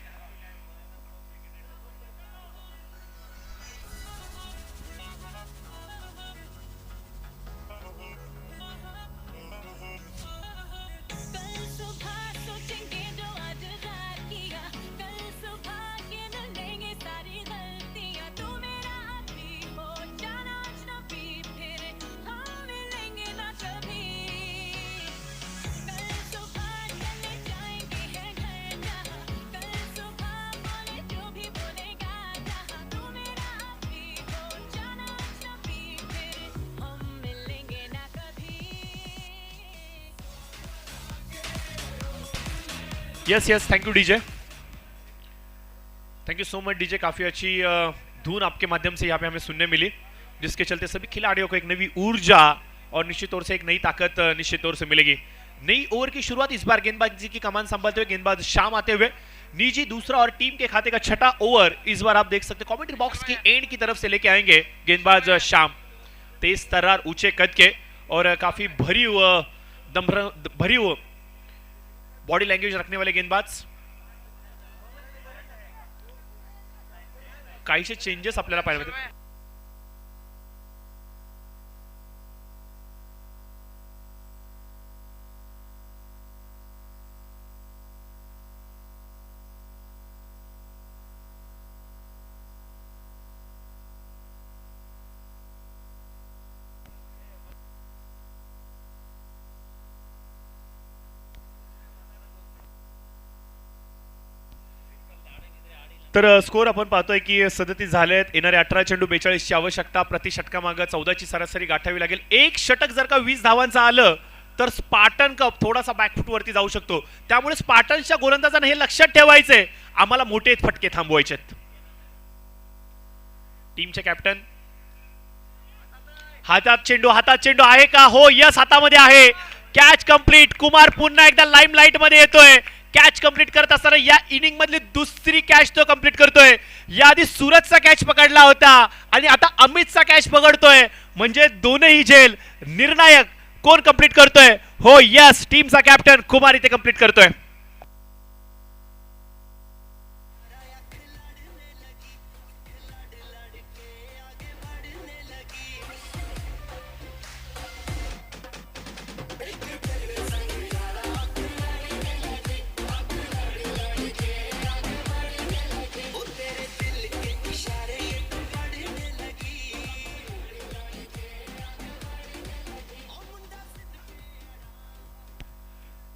Yes yes, thank you DJ, thank you so much DJ. काफी अच्छी धुन आपके माध्यम से यहाँ पे हमें सुनने मिली, जिसके चलते सभी खिलाड़ियों को एक नई ऊर्जा और निश्चित तौर से एक नई ताकत निश्चित तौर से मिलेगी। नई ओवर की शुरुआत इस बार गेंदबाजी की कमान संभालते हुए गेंदबाज शाम आते हुए, निजी दूसरा और टीम के खाते का छठा ओवर इस बार आप देख सकते हैं कमेंट्री बॉक्स की एंड की तरफ से लेके आएंगे गेंदबाज शाम। तेज तर्रार ऊंचे कद के और काफी भरी बॉडी लैंग्वेज रखने वाले गेंदबाज। काहीशे चेंजेस आपल्याला पाहायला मिळतात। तर स्कोर आपण पाहतोय की 37 झाले आहेत। येणारे 18 चेंडू 42 ची आवश्यकता, प्रति षटकामागे 14 ची सरासरी गाठावी लागेल। एक षटक जर का 20 धावांचं आलं तर स्पार्टन कप थोडासा बॅकफूट वरती जाऊ शकतो, त्यामुळे स्पार्टन्सच्या गोलंदाजांना हे लक्षात ठेवायचंय, आम्हाला मोठे फटके थांबवायचेत। टीमचे कॅप्टन, हातात चेंडू आहे का? हो यस, हातामध्ये आहे। Catch complete. कुमार पुन्हा एकदा लाईमलाईट मध्ये येतोय। कॅच कंप्लीट करत असताना या इनिंग मधली दुसरी कॅच तो कंप्लीट करतोय। याआधी सूरजचा कॅच पकडला होता आणि आता अमितचा कॅच पकडतोय, म्हणजे दोनही झेल निर्णायक कोण कंप्लीट करतोय? हो यस, टीमचा कॅप्टन कुमार इथे कंप्लीट करतोय।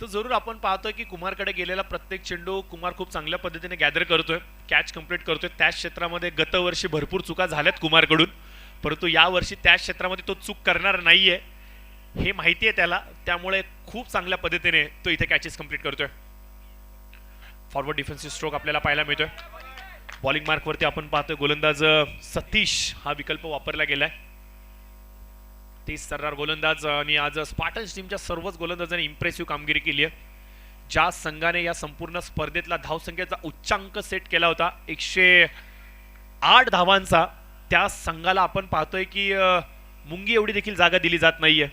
तो जरूर आपण पाहतोय की कुमारकडे गेलेला प्रत्येक चेंडू कुमार खूप चांगल्या पद्धतीने गॅदर करतोय, कॅच कंप्लीट करतोय। त्याच क्षेत्रामध्ये गतवर्षी भरपूर चुका झाल्यात कुमारकडून, परंतु या वर्षी त्याच क्षेत्रामध्ये तो चूक करणार नाहीये हे माहिती आहे त्याला, त्यामुळे खूप चांगल्या पद्धतीने तो इथे कॅचेस कंप्लीट करतोय। फॉरवर्ड डिफेन्सिव्ह स्ट्रोक आपल्याला पाहायला मिळतोय। बॉलिंग मार्क वरती आपण पाहतोय गोलंदाज सतीश हा विकल्प वापरला गेलाय। 30 सर्रार गोलंदाज आणि आज स्पार्टन्स टीमच्या सर्वच गोलंदाजांनी इम्प्रेसिव्ह कामगिरी केली आहे। ज्या संघाने या संपूर्ण स्पर्धेतला धावसंख्येचा उच्चांक सेट केला होता 108 धावांचा, त्या संघाला आपण पाहतोय की मुंगी एवढी देखील जागा दिली जात नाहीये।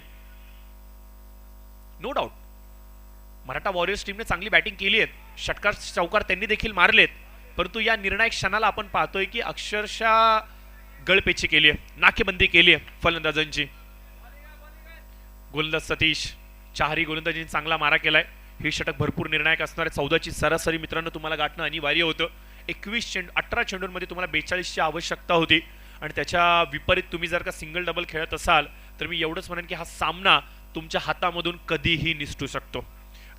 नो डाऊट मराठा वॉरियर्स टीमने चांगली बॅटिंग केली आहे, षटकार चौकार त्यांनी देखील मारलेत, परंतु या निर्णायक क्षणाला आपण पाहतोय की अक्षरशः गळपेची केली आहे, नाकेबंदी केली आहे फलंदाजांची। गोलंदाज सतीश चारही गोलंदाजींनी चांगला मारा केलाय। हे षटक भरपूर निर्णायक असणार आहे। 14 ची सरासरी मित्रांनो तुम्हाला गाठणं अनिवार्य होतं। 18 चेंडूंमध्ये तुम्हाला 42 ची आवश्यकता होती आणि त्याच्या विपरीत तुम्ही जर का सिंगल डबल खेळत असाल तर मी एवढंच म्हणेन की हा सामना तुमच्या हातामधून कधीही निसटू शकतो।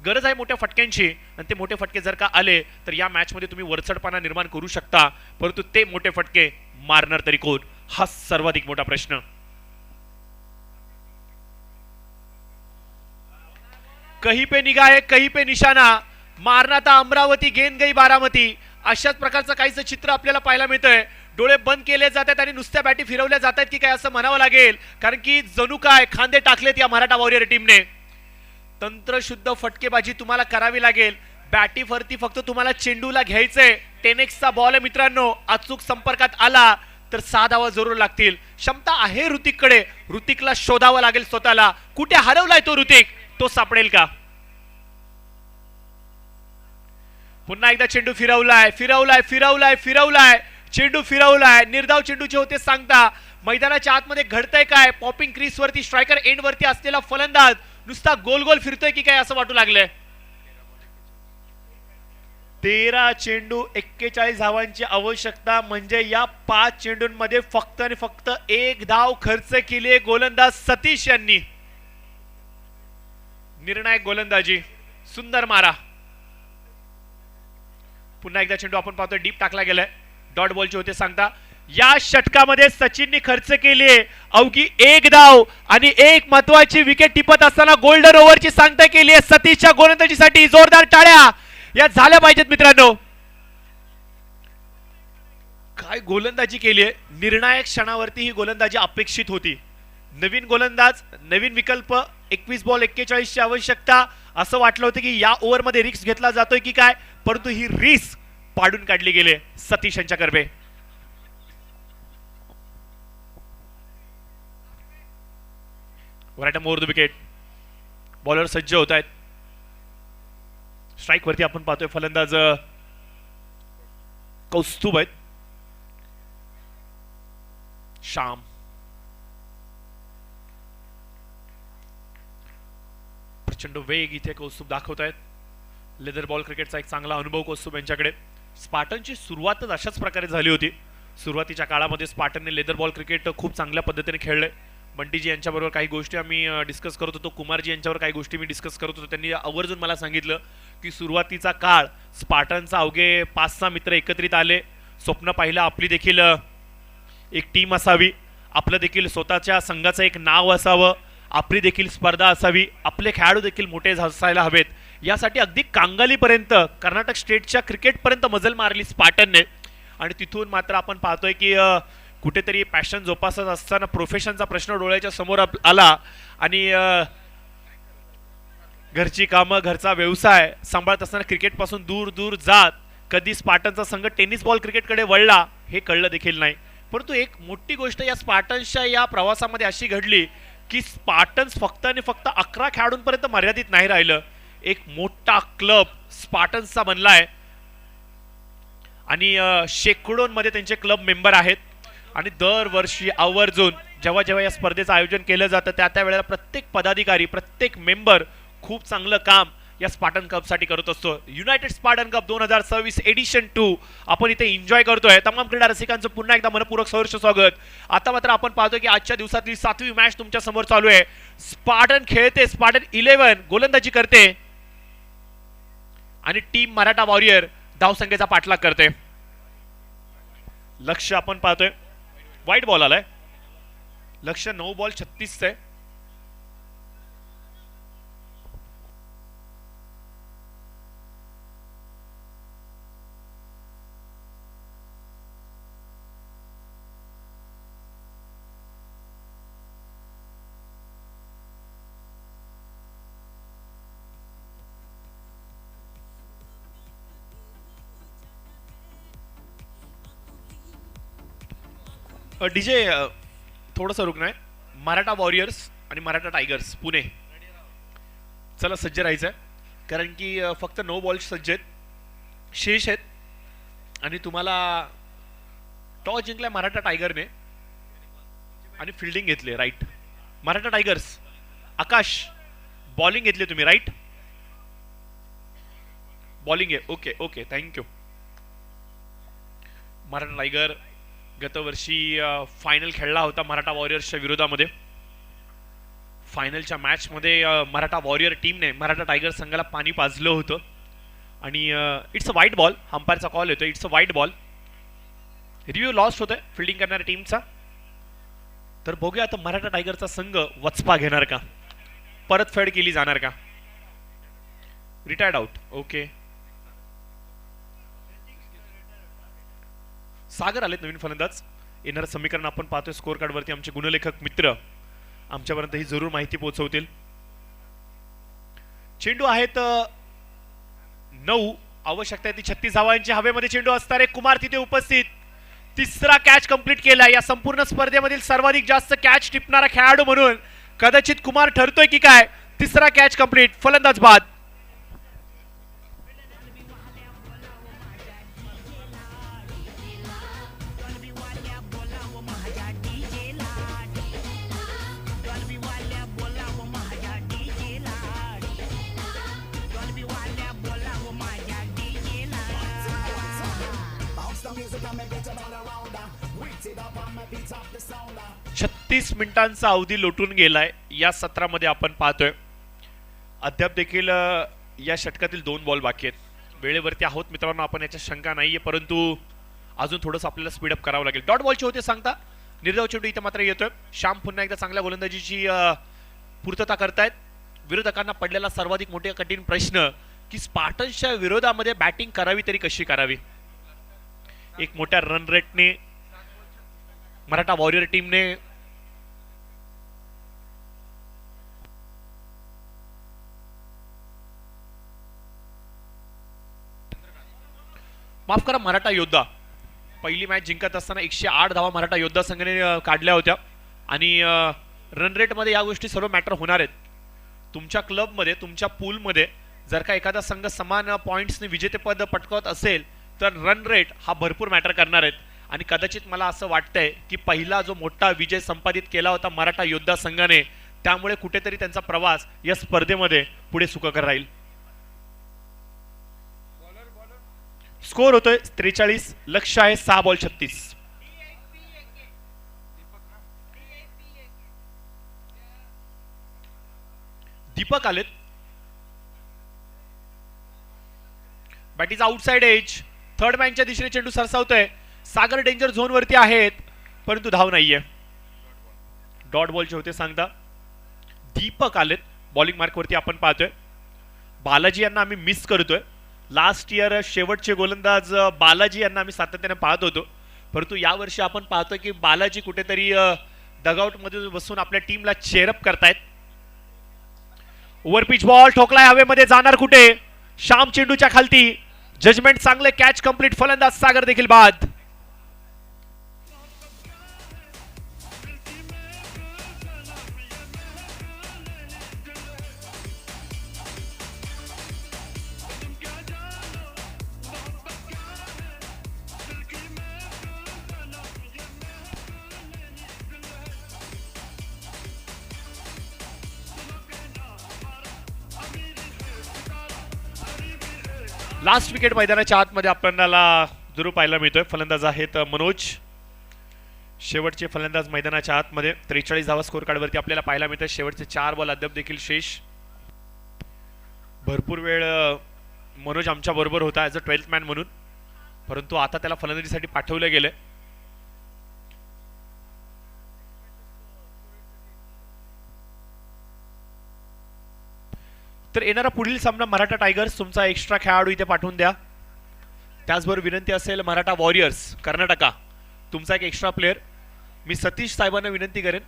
गरज आहे मोठ्या फटक्यांची आणि ते मोठे फटके जर का आले तर या मॅच मध्ये तुम्ही वरचढपणा निर्माण करू शकता, परंतु ते मोठे फटके मारणार तरी कोण हा सर्वाधिक मोठा प्रश्न। कहीं पे निगाह है कहीं पे निशाना, मारना था अमरावती गेंद गई बारामती, अशाच प्रकारचं काहीच चित्र आपल्याला पाहायला मिळतंय। डोळे बंद केले जात आहेत आणि नुसत्या बॅटी फिरवल्या जात आहेत की काय असं म्हणावं लागेल, कारण की जणू काय खांदे टाकलेत या मराठा वॉरियर टीमने। तंत्रशुद्ध फटकेबाजी तुम्हाला करावी लागेल। बॅटी फरती फक्त तुम्हाला चेंडूला घ्यायचंय। 10x चा बॉल आहे मित्रांनो, अचूक संपर्कात आला तर 6 धावा जरूर लागतील। क्षमता आहे ऋतिककडे, ऋतिकला शोधावं लागेल स्वतःला। कुठे हरवलाय तो ऋतिक, तो सापडेल का? पुन्हा एकदा चेंडू फिरवलाय, चेंडू फिरवलाय, निर्धाव चेंडूचे होते सांगता। मैदानाच्या आतमध्ये घडतंय काय? पॉपिंग क्रीज वरती स्ट्रायकर एंड वरती असलेला फलंदाज नुसता गोल गोल फिरतोय की काय असं वाटू लागलंय। 13 चेंडू 41 धावांची आवश्यकता, म्हणजे या 5 चेंडूंमध्ये फक्त आणि फक्त 1 धाव खर्च केली गोलंदाज सतीश यांनी। निर्णायक गोलंदाजी, सुंदर मारा। पुन्हा एकदा चेंडू आपण पाहतोय डीप टाकला गेलाय, डॉट बॉलचे होते सांगता। या षटकामध्ये सचिनने खर्च केली अवघी 1 धाव आणि एक महत्वाची विकेट टिपत असताना गोल्डन ओव्हरची सांगता केली आहे सतीशच्या गोलंदाजीसाठी। जोरदार टाळ्या। या झाल्या पाहिजेत मित्रांनो. काय गोलंदाजी केली आहे, निर्णायक क्षणावरती ही गोलंदाजी अपेक्षित होती. नवीन गोलंदाज, नवीन विकल्प, 21 बॉल 41 ची आवश्यकता. असं वाटलं होतं की या ओव्हरमध्ये रिस्क घेतला जातोय की काय, परंतु ही रिस्क पाडून काढली गेली सतीश यांच्या Karve. Right more the wicket. Bowler सज्ज होत आहेत. स्ट्राईक वरती आपण पाहतोय फलंदाज कौस्तुभ आहेत. श्याम प्रचंड वेग इथे कौस्तुभ दाखवत आहेत. लेदर बॉल क्रिकेटचा एक चांगला अनुभव कौस्तुभ यांच्याकडे. स्पार्टनची सुरुवातच अशाच प्रकारे झाली होती. सुरुवातीच्या काळामध्ये स्पार्टनने लेदर बॉल क्रिकेट खूप चांगल्या पद्धतीने खेळले. बंटीजी यांच्याबरोबर काही गोष्टी आम्ही डिस्कस करत होतो, कुमारजी यांच्यावर काही गोष्टी मी डिस्कस करत होतो. त्यांनी आवर्जून मला सांगितलं की सुरुवातीचा काळ स्पार्टनचा अवघे 5-6 मित्र एकत्रित आले, स्वप्न पाहिलं आपली देखील एक टीम असावी, आपलं देखील स्वतःच्या संघाचं एक नाव असावं, आपली देखील स्पर्धा असावी, आपले खेळाडू देखील मोठे असायला हवेत. यासाठी अगदी कांगालीपर्यंत, कर्नाटक स्टेटच्या क्रिकेटपर्यंत मजल मारली स्पार्टनने. आणि तिथून मात्र आपण पाहतोय की कुठेतरी पॅशन जोपासत असताना प्रोफेशनचा प्रश्न डोळ्याच्या समोर आला आणि घरची कामं, घरचा व्यवसाय सांभाळत असताना क्रिकेटपासून दूर दूर जात कधी स्पार्टनचा संघ टेनिस बॉल क्रिकेटकडे वळला हे कळलं देखील नाही. परंतु एक मोठी गोष्ट या स्पार्टन्सच्या या प्रवासामध्ये अशी घडली की स्पार्टन्स फक्त आणि फक्त 11 खेळाडूंपर्यंत मर्यादित नाही राहिलं. एक मोठा क्लब स्पार्टन्सचा बनलाय आणि शेकडोंमध्ये त्यांचे क्लब मेंबर आहेत. आणि दरवर्षी आवर्जून जेव्हा जेव्हा या स्पर्धेचं आयोजन केलं जातं त्या वेळेला प्रत्येक पदाधिकारी, प्रत्येक मेंबर खूप चांगलं काम या स्पार्टन कपसाठी करत असतो. युनायटेड स्पार्टन कप 2026 एडिशन 2 आपण इथे एन्जॉय करतोय. तमाम क्रीडा रसिकांचं पुन्हा एकदा मनपूर्वक सहर्ष स्वागत. आता मात्र आपण पाहतोय की आजच्या दिवसातली 7वी मॅच तुमच्या समोर चालू आहे. स्पार्टन खेळते, स्पार्टन 11 गोलंदाजी करते आणि टीम मराठा वॉरियर धावसंख्येचा पाठलाग करते. लक्ष आपण पाहतोय वाईट बॉल आलाय. लक्ष 9 बॉल 36 आहे. डीजे थोडंसं रुग्ण आहे. मराठा वॉरियर्स आणि मराठा टायगर्स पुणे, चला सज्ज राहायचं आहे कारण की फक्त 9 बॉल सज्ज आहेत, शेष आहेत. आणि तुम्हाला टॉस जिंकलाय मराठा टायगरने आणि फिल्डिंग घेतली right. Maratha tigers Akash bowling घेतली तुम्ही राईट. बॉलिंग आहे, okay okay thank you. Maratha tiger गतवर्षी फायनल खेळला होता मराठा वॉरियर्सच्या विरोधामध्ये. फायनलच्या मॅच मध्ये मराठा वॉरियर टीमने मराठा टायगर संघाला पाणी पाजलं होतं आणि इट्स अ वाईट बॉल. अंपायरचा कॉल येतोय, it's a wide ball. Review lost होतोय फिल्डिंग करणाऱ्या टीमचा. तर बघूया आता मराठा टायगरचा संघ वचपा घेणार का, परतफेड केली जाणार का. Retired out, okay. सागर आलेत नवीन फलंदाज. येणारं समीकरण आपण पाहतोय स्कोर कार्ड वरती. आमचे गुणलेखक मित्र आमच्यापर्यंत ही जरूर माहिती पोहोचवतील. चेंडू आहेत 9, आवश्यकता आहे ती 36 धावांची. हवेमध्ये चेंडू असणारे कुमार तिथे उपस्थित. तिसरा कॅच कंप्लीट केला. या संपूर्ण स्पर्धेमधील सर्वाधिक जास्त कॅच टिपणारा खेळाडू म्हणून कदाचित कुमार ठरतोय की काय. तिसरा कॅच कंप्लीट, फलंदाज बाद. छत्तीस मिनिटांचा अवधी लोटून गेलाय या सत्रामध्ये आपण पाहतोय. अद्याप देखील या षटकातील 2 बॉल बाकी आहेत. वेळेवरती आहोत मित्रांनो आपण, याच्या शंका नाहीये, परंतु अजून थोडंसं आपल्याला स्पीडअप करावं लागेल. डॉट बॉलचे होते सांगता. निर्धाव चेंडू इथे मात्र येतोय. श्याम पुन्हा एकदा चांगल्या गोलंदाजीची पूर्तता करतायत. विरोधकांना पडलेला सर्वाधिक मोठा कठीण प्रश्न की स्पार्टन्सच्या विरोधामध्ये बॅटिंग करावी तरी कशी करावी. एक मोठ्या रन रेटने मराठा वॉरियर टीमने माफ करा मराठा योद्धा पहिली मॅच जिंकत असताना 108 धावा मराठा योद्धा संघाने काढल्या होत्या आणि रन रेट मध्ये या गोष्टी सर्व मॅटर होणार आहेत. तुमच्या क्लबमध्ये तुमच्या पूलमध्ये जर का एखादा संघ समान पॉइंट्सने विजेतेपद पटकावत असेल तर रन रेट हा भरपूर मॅटर करणार आहेत आणि कदाचित मला असं वाटतंय की पहिला जो मोठा विजय संपादित केला होता मराठा योद्धा संघाने त्यामुळे कुठेतरी त्यांचा प्रवास या स्पर्धेमध्ये पुढे सुखकर राहील. स्कोर होतोय 43, लक्ष आहे 6 बॉल 36. दीपक आलेत. Bat is outside edge. Third मॅनच्या दिशेने चेंडू सरसावतोय. सागर डेंजर झोन वरती आहेत परंतु धाव नाहीये. डॉट बॉलचे होते सांगता. दीपक आलेत बॉलिंग मार्क वरती. आपण पाहतोय बालाजी यांना आम्ही मिस करतोय. लास्ट इयर शेवटचे गोलंदाज बालाजी यांना आम्ही सातत्याने पाहत होतो परंतु यावर्षी आपण पाहतोय की बालाजी कुठेतरी डगआउट मध्ये बसून आपल्या टीमला चेअरअप करतायत. ओव्हर पिच बॉल ठोकलाय हवेमध्ये. जाणार कुठे. श्याम चेंडूच्या खालती. जजमेंट चांगले. Catch complete. फलंदाज सागर देखील बाद. लास्ट विकेट मैदानाच्या आतमध्ये आपल्याला जरूर पाहायला मिळतोय. फलंदाज आहेत मनोज. शेवटचे फलंदाज मैदानाच्या आतमध्ये. 43 धावा स्कोर कार्ड वरती आपल्याला पाहायला मिळतात. शेवटचे 4 बॉल अद्याप देखील शेष. भरपूर वेळ मनोज आमच्या बरोबर होता ऍज अ 12th मॅन म्हणून परंतु आता त्याला फलंदाजीसाठी पाठवलं गेलं. तर येणारा पुढील सामना मराठा टायगर्स तुमचा एक्स्ट्रा खेळाडू इथे पाठवून द्या. त्याचबरोबर विनंती असेल मराठा वॉरियर्स कर्नाटका तुमचा एक एक्स्ट्रा प्लेअर. मी सतीश साहेबांना विनंती करेन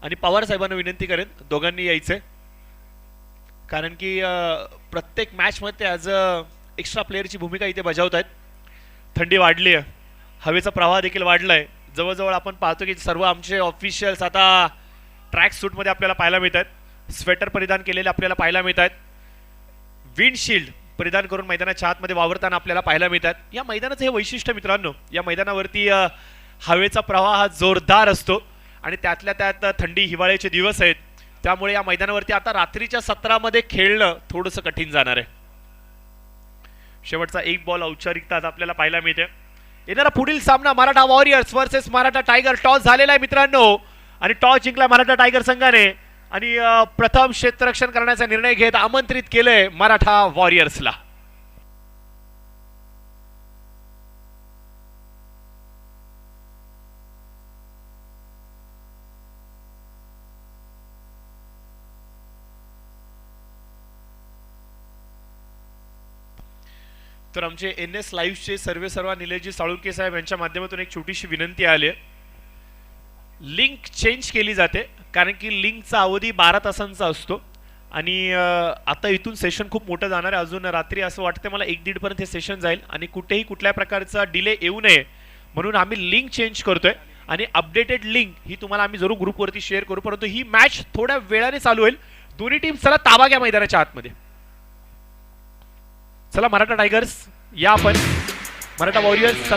आणि पवार साहेबांना विनंती करेन दोघांनी यायचे कारण की प्रत्येक मॅच मध्ये ॲज अ एक्स्ट्रा प्लेअरची भूमिका इथे बजावत आहेत. थंडी वाढली आहे. हवेचा प्रवाह देखील वाढलाय. जवळजवळ आपण पाहतो की सर्व आमचे ऑफिशियल्स आता ट्रॅक सूट मध्ये आपल्याला पाहायला मिळतात. स्वेटर परिधान केलेले आपल्याला पाहायला मिळतात. विंडशिल्ड परिधान करून मैदानाच्या आतमध्ये वावरताना आपल्याला पाहायला मिळतात. या मैदानाचं हे वैशिष्ट्य मित्रांनो या मैदानावरती हवेचा प्रवाह हा जोरदार असतो आणि त्यातल्या त्यात थंडी हिवाळ्याचे दिवस आहेत त्यामुळे या मैदानावरती आता रात्रीच्या सत्रामध्ये खेळणं थोडंसं कठीण जाणार आहे. शेवटचा 1 बॉल औपचारिकता आज आपल्याला पाहायला मिळते. येणारा पुढील सामना Maratha warriors versus Maratha tiger. Toss झालेला आहे मित्रांनो आणि टॉस जिंकला मराठा टायगर संघाने आणि प्रथम क्षेत्ररक्षण करण्याचा निर्णय घेत आमंत्रित केले मराठा वॉरियर्सला. तर आमचे NS लाईव्हचे सर्वेसर्वा निलेशजी साळुंके साहेब यांच्या माध्यमातून एक छोटीशी विनंती आली आहे. लिंक चेंज केली जाते कारण की लिंकचा अवधी 12 तासांचा असतो आणि आता इथून सेशन खूप मोठं जाणार आहे. अजून रात्री असं वाटतं मला 1-1:30 पर्यंत हे सेशन जाईल आणि कुठेही कुठल्या प्रकारचा डिले येऊ नये म्हणून आम्ही लिंक चेंज करतोय आणि अपडेटेड लिंक ही तुम्हाला आम्ही जरूर ग्रुपवरती शेअर करू. परंतु ही मॅच थोड्या वेळाने चालू होईल. दोन्ही टीम चला ताबा घ्या मैदानाच्या आतमध्ये. चला मराठा टायगर्स या आपण मराठा वॉरियर्स चला